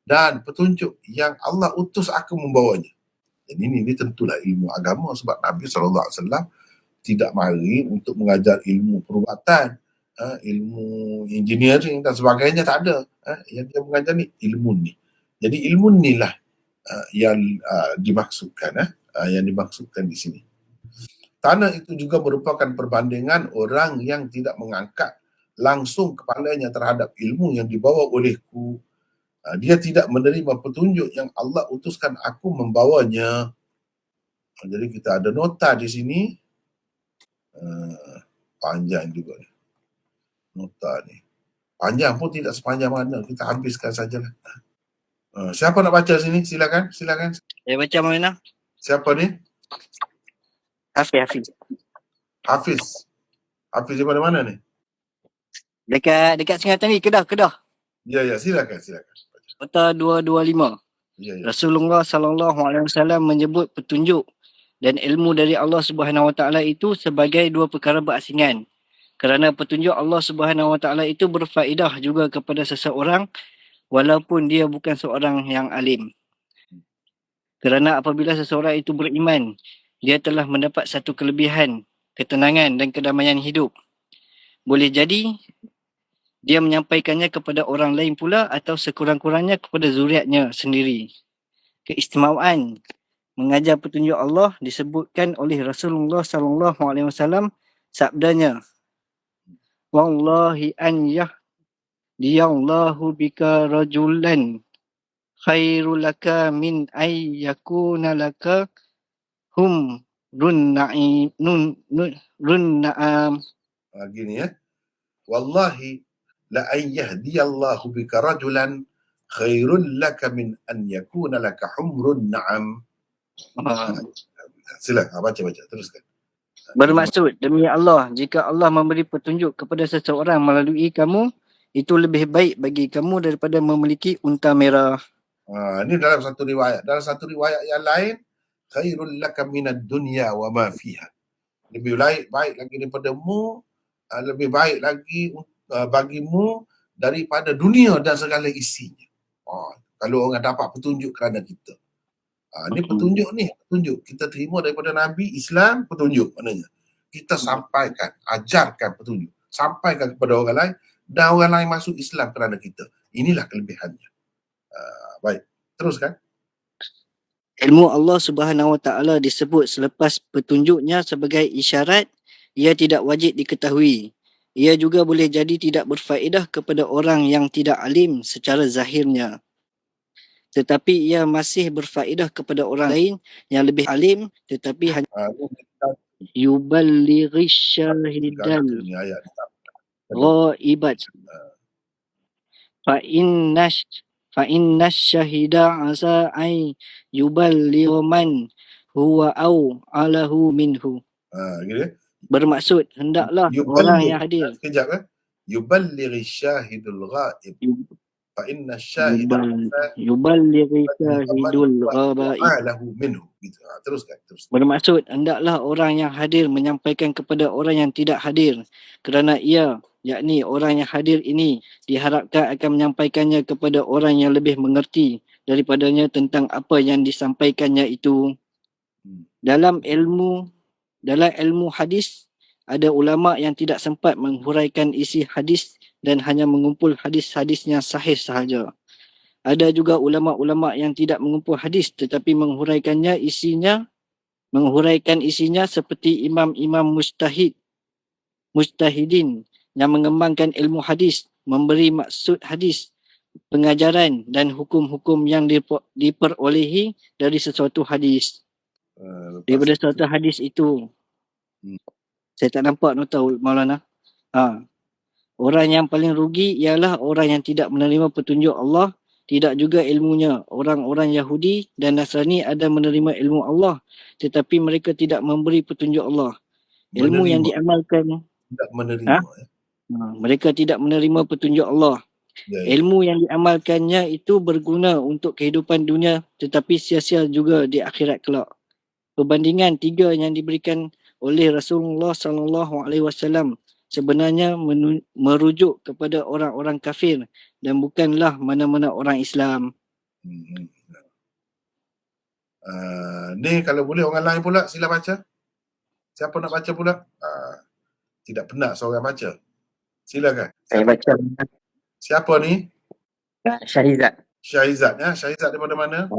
dan petunjuk yang Allah utus aku membawanya. Jadi ini tentulah ilmu agama sebab Nabi SAW tidak mari untuk mengajar ilmu perubatan, ilmu engineering dan sebagainya, tak ada. Yang dia mengajar ni ilmu ni. Jadi ilmu ni lah yang dimaksudkan, yang dimaksudkan di sini. Tanah itu juga merupakan perbandingan orang yang tidak mengangkat langsung kepalanya terhadap ilmu yang dibawa olehku. Dia tidak menerima petunjuk yang Allah utuskan aku membawanya. Jadi kita ada nota di sini. Panjang juga ni. Nota ni. Panjang pun tidak sepanjang mana. Kita habiskan sajalah. Siapa nak baca sini? Silakan. Saya baca mana? Siapa ni? Hafiz. Hafiz di mana ni? Dekat Singapura ni, Kedah. Ya, silakan. Nota 225. Ya. Rasulullah SAW menyebut petunjuk dan ilmu dari Allah Subhanahu Wa Taala itu sebagai dua perkara berasingan. Kerana petunjuk Allah Subhanahu Wa Taala itu berfaedah juga kepada seseorang walaupun dia bukan seorang yang alim. Kerana apabila seseorang itu beriman, dia telah mendapat satu kelebihan, ketenangan dan kedamaian hidup. Boleh jadi dia menyampaikannya kepada orang lain pula atau sekurang-kurangnya kepada zuriatnya sendiri. Keistimewaan mengajar petunjuk Allah disebutkan oleh Rasulullah SAW sabdanya, wallahi an yahdiyallahu bika rajulan khairul laka min ay yakuna laka runna'am. Gini ya. Wallahi la an yahdiyallahu bika rajulan khairul laka min an yakuna laka humrun na'am. Silakan baca teruskan. Bermaksud, demi Allah, jika Allah memberi petunjuk kepada seseorang melalui kamu, itu lebih baik bagi kamu daripada memiliki unta merah. Ini dalam satu riwayat. Dalam satu riwayat yang lain, khairul laka minad dunya wa ma fiha. Lebih baik lagi daripada-mu, lebih baik lagi bagimu daripada dunia dan segala isinya. Kalau orang dapat petunjuk kerana kita. Ini petunjuk kita terima daripada Nabi Islam, petunjuk maknanya. Kita sampaikan, ajarkan petunjuk, sampaikan kepada orang lain dan orang lain masuk Islam kerana kita. Inilah kelebihannya. Baik, teruskan. Ilmu Allah Subhanahu Wa Taala disebut selepas petunjuknya sebagai isyarat, ia tidak wajib diketahui. Ia juga boleh jadi tidak berfaedah kepada orang yang tidak alim secara zahirnya. Tetapi ia masih berfaedah kepada orang lain yang lebih alim, tetapi hanya yuballighi syahidal ghaibat fa inna syahida asa ay yuballighu man huwa au alahu minhu. Gitu. Bermaksud hendaklah orang yang hadir. Sekejap yuballighi syahidul ghaib. Fa inna syahida yuballighi syahidul ghaib minhu. Gitu. Teruskan. Bermaksud hendaklah orang yang hadir menyampaikan kepada orang yang tidak hadir, kerana ia, yakni orang yang hadir ini, diharapkan akan menyampaikannya kepada orang yang lebih mengerti daripadanya tentang apa yang disampaikannya itu. Dalam ilmu hadis, ada ulama yang tidak sempat menghuraikan isi hadis dan hanya mengumpul hadis-hadis yang sahih sahaja. Ada juga ulama-ulama yang tidak mengumpul hadis tetapi menghuraikannya isinya Menghuraikan isinya seperti imam-imam mujtahidin yang mengembangkan ilmu hadis, memberi maksud hadis, pengajaran dan hukum-hukum yang diperolehi dari sesuatu hadis. Daripada Lepas suatu hadis itu. Hmm. Saya tak nampak nota Maulana. Orang yang paling rugi ialah orang yang tidak menerima petunjuk Allah, tidak juga ilmunya. Orang-orang Yahudi dan Nasrani ada menerima ilmu Allah, tetapi mereka tidak memberi petunjuk Allah. Ilmu yang diamalkan, tidak menerima. mereka tidak menerima petunjuk Allah. Ilmu yang diamalkannya itu berguna untuk kehidupan dunia, tetapi sia-sia juga di akhirat kelak. Perbandingan 3 yang diberikan oleh Rasulullah SAW sebenarnya merujuk kepada orang-orang kafir dan bukanlah mana-mana orang Islam. Ni kalau boleh orang lain pula sila baca. Siapa nak baca pula? Tidak penat seorang baca. Silakan. Saya baca. Siapa ni? Syahizat. Syahizat. Syahizat daripada mana?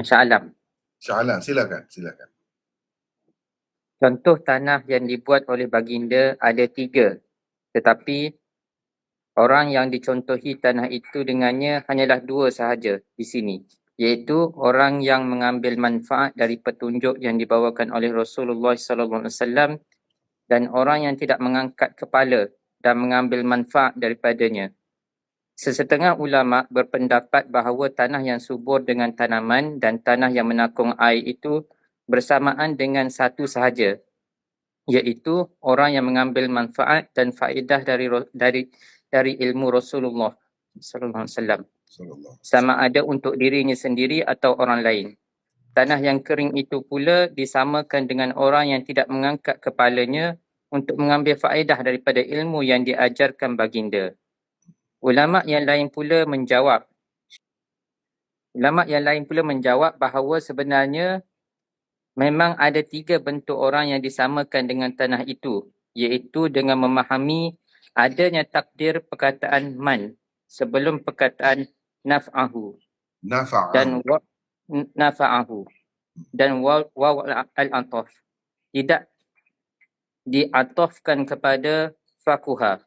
Shah Alam. Shah Alam. Silakan. Contoh tanah yang dibuat oleh baginda ada 3. Tetapi orang yang dicontohi tanah itu dengannya hanyalah 2 sahaja di sini. Iaitu orang yang mengambil manfaat dari petunjuk yang dibawakan oleh Rasulullah SAW dan orang yang tidak mengangkat kepala dan mengambil manfaat daripadanya. Sesetengah ulama berpendapat bahawa tanah yang subur dengan tanaman dan tanah yang menakung air itu bersamaan dengan satu sahaja, iaitu orang yang mengambil manfaat dan faedah dari ilmu Rasulullah SAW, sama ada untuk dirinya sendiri atau orang lain. Tanah yang kering itu pula disamakan dengan orang yang tidak mengangkat kepalanya untuk mengambil faedah daripada ilmu yang diajarkan baginda. Ulama yang lain pula menjawab bahawa sebenarnya memang ada 3 bentuk orang yang disamakan dengan tanah itu, iaitu dengan memahami adanya takdir perkataan man sebelum perkataan naf'ahu dan waw al-ataf tidak diatofkan kepada fakuha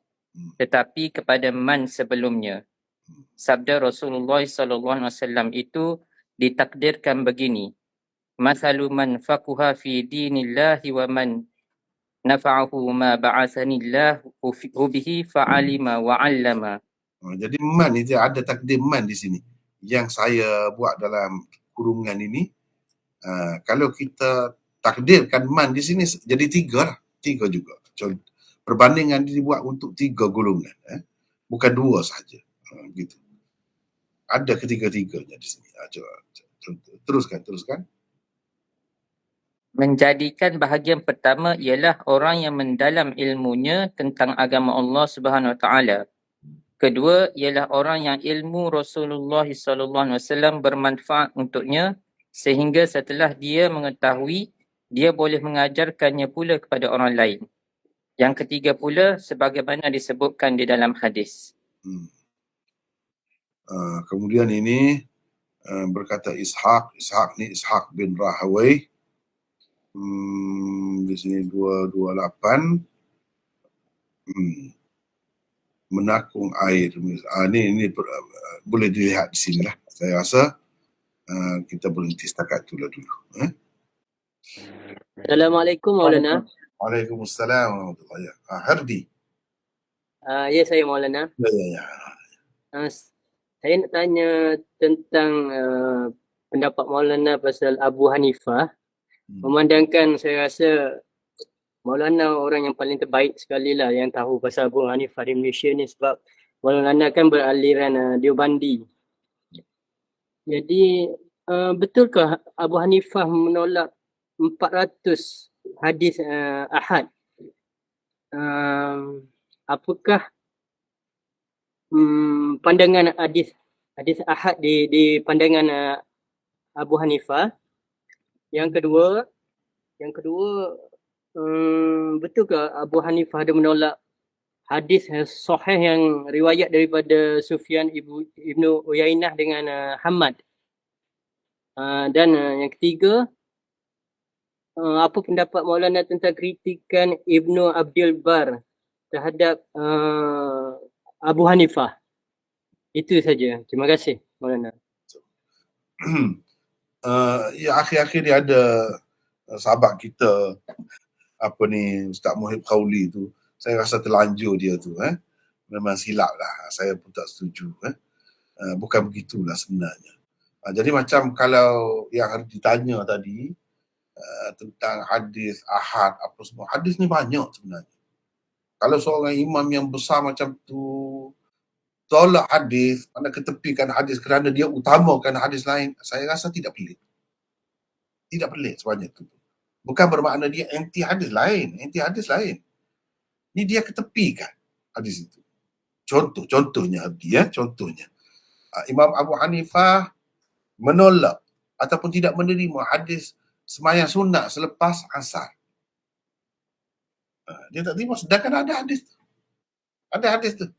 tetapi kepada man sebelumnya. Sabda Rasulullah SAW itu ditakdirkan begini: Mathalu man fakuha fi dinillahi wa man nafa'ahu ma ba'athanillahu bihi fa'alima wa 'allama. Jadi man itu ada takdir man di sini. Yang saya buat dalam kurungan ini, kalau kita takdirkan man di sini jadi 3 lah. 3 juga. Perbandingan dibuat untuk 3 golongan. Bukan 2 sahaja. Gitu. Ada ketiga-tiganya di sini. Teruskan. Menjadikan bahagian pertama ialah orang yang mendalam ilmunya tentang agama Allah Subhanahu Wa Taala. Kedua ialah orang yang ilmu Rasulullah SAW bermanfaat untuknya sehingga setelah dia mengetahui, dia boleh mengajarkannya pula kepada orang lain. Yang ketiga pula sebagaimana disebutkan di dalam hadis. Kemudian ini berkata Ishaq Ishaq bin Rahawai. Di sini 228. Menakung air. Ini boleh dilihat di sini lah. Saya rasa kita berhenti setakat dulu. Assalamualaikum Maulana. Waalaikumsalam warahmatullahi wabarakatuh. Hardi. Ya, saya Maulana. Ya. Saya nak tanya tentang pendapat Maulana pasal Abu Hanifah. Memandangkan saya rasa Maulana orang yang paling terbaik sekali lah yang tahu pasal Abu Hanifah di Malaysia ni, sebab Maulana kan beraliran Deobandi. Jadi betulkah Abu Hanifah menolak 400 hadis ahad? Apakah pandangan hadis ahad di pandangan Abu Hanifah? Yang kedua, betulkah Abu Hanifah ada menolak hadis sahih yang riwayat daripada Sufyan Ibnu Uyainah dengan Hamad? Dan yang ketiga, apa pendapat Maulana tentang kritikan Ibnu Abdul Bar terhadap Abu Hanifah? Itu saja. Terima kasih Maulana. Ya, akhir-akhir ni ada sahabat kita apa ni, Ustaz Muhib Khawli tu, saya rasa terlanjur dia tu. Memang silap lah. Saya pun tak setuju. Bukan begitulah sebenarnya. Jadi macam kalau yang ditanya tadi tentang hadis ahad apa semua, hadis ni banyak sebenarnya. Kalau seorang imam yang besar macam tu tolak hadis, mana ketepikan hadis kerana dia utamakan hadis lain, saya rasa tidak pelik. Tidak pelik sebenarnya tu. Bukan bermakna dia anti hadis lain, Ni dia ketepikan hadis itu. Contohnya Imam Abu Hanifah menolak ataupun tidak menerima hadis sembahyang sunat selepas asar. Dia tak terima, sedangkan ada hadis tu.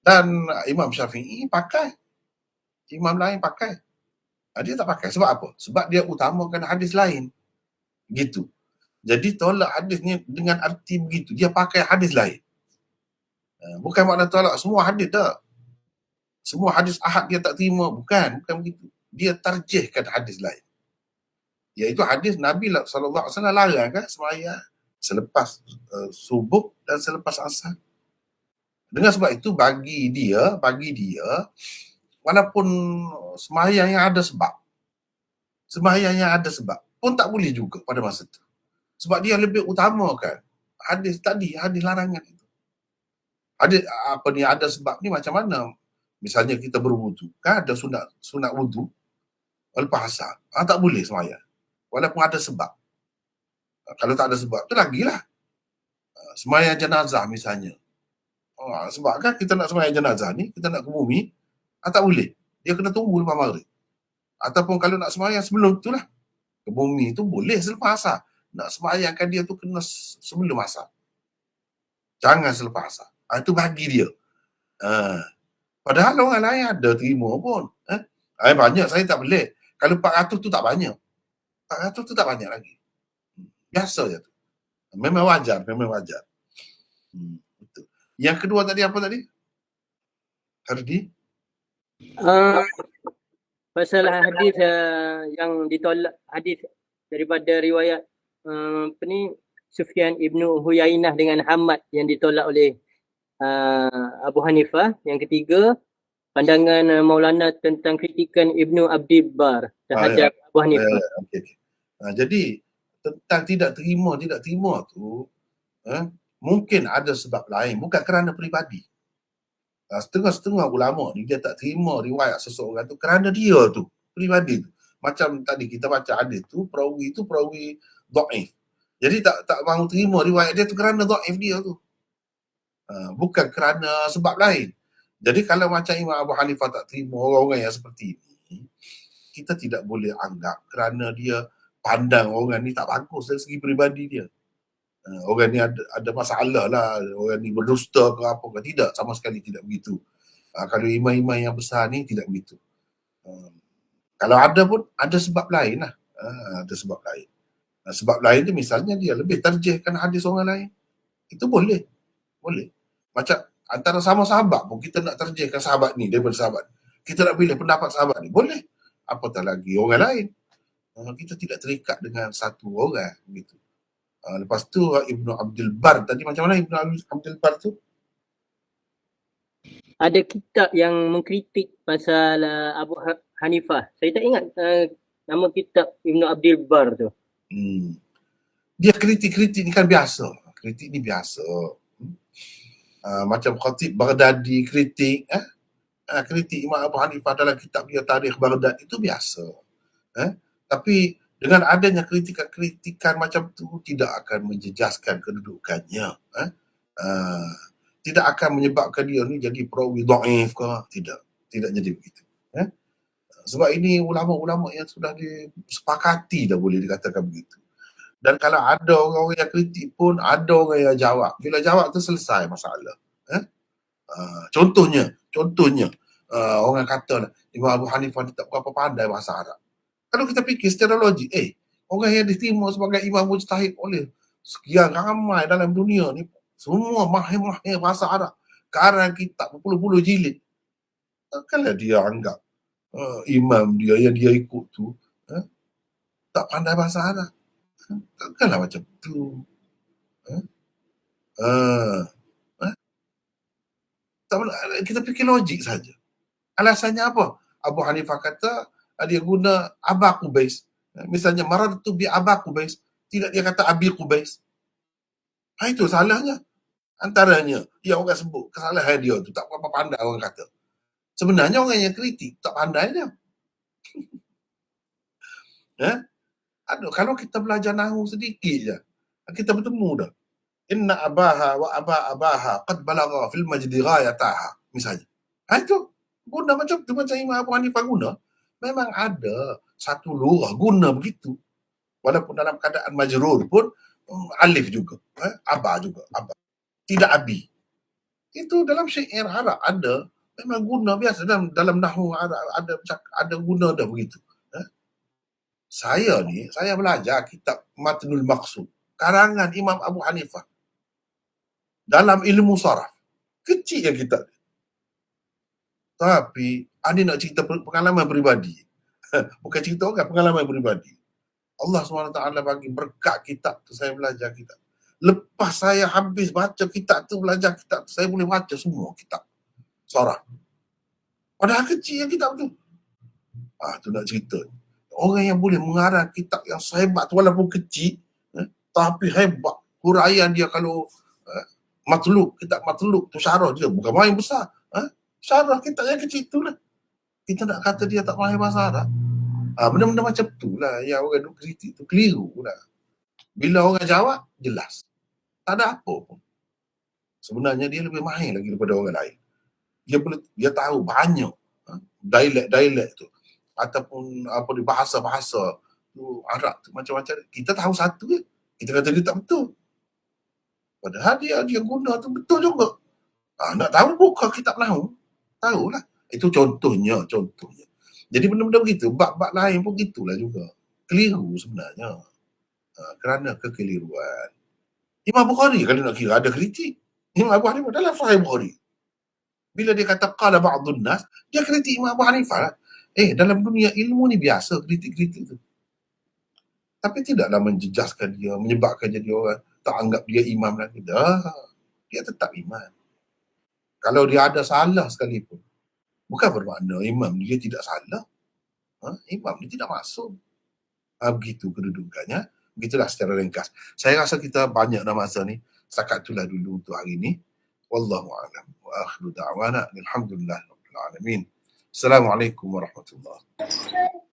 Dan Imam Syafi'i pakai, imam lain pakai. Dia tak pakai. Sebab apa? Sebab dia utamakan hadis lain. Gitu. Jadi tolak hadis ni dengan arti begitu. Dia pakai hadis lain. Bukan makna tolak semua hadis tak. Semua hadis ahad dia tak terima. Bukan begitu. Dia tarjihkan hadis lain. Iaitu hadis Nabi SAW larang kan sembahyang selepas subuh dan selepas asar. Dengan sebab itu bagi dia walaupun sembahyang yang ada sebab pun tak boleh juga pada masa itu. Sebab dia lebih utamakan hadis tadi, hadis larangan itu. Hadis ada sebab ni macam mana? Misalnya kita berwudu, kan ada sunat wudu lepas asar. Tak boleh sembahyang. Walaupun ada sebab. Kalau tak ada sebab tu lagilah. Sembahyang jenazah misalnya. Sebab kan kita nak sembahyang jenazah ni, kita nak ke bumi, tak boleh. Dia kena tunggu lepas maghrib. Ataupun kalau nak sembahyang sebelum tu lah, ke bumi tu boleh selepas asar. Nak sembahyangkan dia tu kena sebelum asar. Jangan selepas asar. Itu bagi dia. Padahal orang lain ada terima pun. Banyak saya tak boleh. Kalau 400 tu tak banyak. 400 tu tak banyak lagi. Biasa je tu. Memang wajar. Betul. Yang kedua tadi apa tadi? Hardi? Pasal hadis yang ditolak, hadis daripada riwayat Sufyan Ibnu Huyainah dengan Ahmad yang ditolak oleh Abu Hanifah. Yang ketiga, pandangan Maulana tentang kritikan Ibnu Abdul Bar terhadap Abu Hanifah. Jadi tentang tidak terima tu mungkin ada sebab lain, bukan kerana peribadi. Setengah-setengah ulama ni dia tak terima riwayat seseorang tu kerana dia tu peribadi tu. Macam tadi kita baca hadis tu, perawi dhaif. Jadi tak mahu terima riwayat dia tu kerana dhaif dia tu. Bukan kerana sebab lain. Jadi kalau macam Imam Abu Hanifah tak terima orang-orang yang seperti ini, kita tidak boleh anggap kerana dia pandang orang ni tak bagus dari segi peribadi dia. Orang ni ada masalah lah, orang ni berdusta ke apa ke. Tidak, sama sekali tidak begitu. Kalau imam-imam yang besar ni tidak begitu. Kalau ada pun ada sebab lain lah. Ada sebab lain. Sebab lain tu misalnya dia lebih tarjihkan hadis orang lain. Itu boleh. Macam antara sama sahabat pun kita nak tarjihkan sahabat ni daripada sahabat. Kita nak pilih pendapat sahabat ni. Boleh. Apatah lagi orang lain. Kita tidak terikat dengan satu orang gitu. Lepas tu Ibnu Abdul Bar tadi, macam mana Ibnu Abdul Bar tu? Ada kitab yang mengkritik pasal Abu Hanifah. Saya tak ingat nama kitab Ibnu Abdul Bar tu. Dia kritik ni kan biasa. Kritik ni biasa. Macam Khatib Baghdadi kritik Imam Abu Hanifah dalam kitab dia Tarikh Baghdad, itu biasa. Tapi dengan adanya kritikan macam tu tidak akan menjejaskan kedudukannya. Tidak akan menyebabkan dia ni jadi perawi dhaif ke. Tidak jadi begitu. Sebab ini ulama-ulama yang sudah disepakati dah boleh dikatakan begitu. Dan kalau ada orang-orang yang kritik pun ada orang yang jawab. Bila jawab tu selesai masalah. Contohnya orang kata Imam Abu Hanifah ni tak berapa pandai bahasa Arab. Kalau kita fikir secara logik, orang yang diterima sebagai imam mujtahid oleh sekian ramai dalam dunia ni, semua mahir-mahir bahasa Arab, karang kitab berpuluh-puluh jilid, takkanlah dia anggap imam dia yang dia ikut tu tak pandai bahasa Arab. Takkanlah macam tu. Kita fikir logik saja. Alasannya apa? Abu Hanifah kata dia guna Aba Qubais. Misalnya marartu bi Aba Qubais, tidak dia kata Abi Qubais. Itu salahnya. Antaranya yang orang sebut kesalahan dia tu tak berapa pandai orang kata. Sebenarnya orang yang kritik tak pandai dia. Aduh, kalau kita belajar nahu sedikit je, kita bertemu dah. Inna abaha wa abaha qad balagha fil majdi ghayataha. Misalnya. Itu guna macam tu, macam Imam Abu Hanifah guna. Memang ada satu lurah guna begitu. Walaupun dalam keadaan majrur pun alif juga. Aba juga. Aba. Tidak abi. Itu dalam syair Arab ada. Memang guna biasa dalam nahwu Arab ada guna dah begitu. Saya belajar kitab Matnul Maqsud, karangan Imam Abu Hanifah dalam ilmu saraf. Kecil yang kitab. Tapi ada nak cerita pengalaman peribadi. Bukan cerita orang, pengalaman peribadi. Allah SWT bagi berkat kitab tu, saya belajar kitab. Lepas saya habis baca kitab tu, belajar kitab tu, saya boleh baca semua kitab saraf. Padahal kecil yang kitab tu. Tu nak cerita. Orang yang boleh mengarang kitab yang sehebat tu walaupun kecil, tapi hebat. Huraian dia kalau matluk, kitab matluk tu syarah dia bukan main besar. Syarah kitab yang kecil tu lah. Kita nak kata dia tak mahir bahasa Arab. Benda-benda macam tu lah yang orang duk kritik tu, keliru lah. Bila orang jawab, jelas. Tak ada apa pun. Sebenarnya dia lebih mahir lagi daripada orang lain. Dia tahu banyak dialek tu. Ataupun apa di bahasa-bahasa tu Arab tu macam-macam. Kita tahu satu je. Kita kata dia tak betul. Padahal dia guna tu betul juga. Nak tahu buka kitab nahwu. Tahulah. Itu contohnya. Jadi benda-benda begitu, bab-bab lain pun gitulah juga. Keliru sebenarnya. Kerana kekeliruan. Imam Bukhari kalau nak kira ada kritik. Imam Abu Hanifah dalam Sahih Bukhari. Bila dia kata qala ba'dun nas, dia kritik Imam Abu Hanifah lah. Dalam dunia ilmu ni biasa kritik-kritik tu. Tapi tidaklah menjejaskan dia, menyebabkan jadi orang tak anggap dia imam lagi. Dia tetap imam. Kalau dia ada salah sekalipun, bukan bermakna imam dia tidak salah. Imam dia tidak masuk. Begitu kedudukannya. Begitulah secara ringkas. Saya rasa kita banyak dah masa ni. Setakat itulah dulu untuk hari ni. Wallahu a'lam. Wa akhiru da'wana alhamdulillah rabbil alamin. Assalamualaikum warahmatullahi wabarakatuh.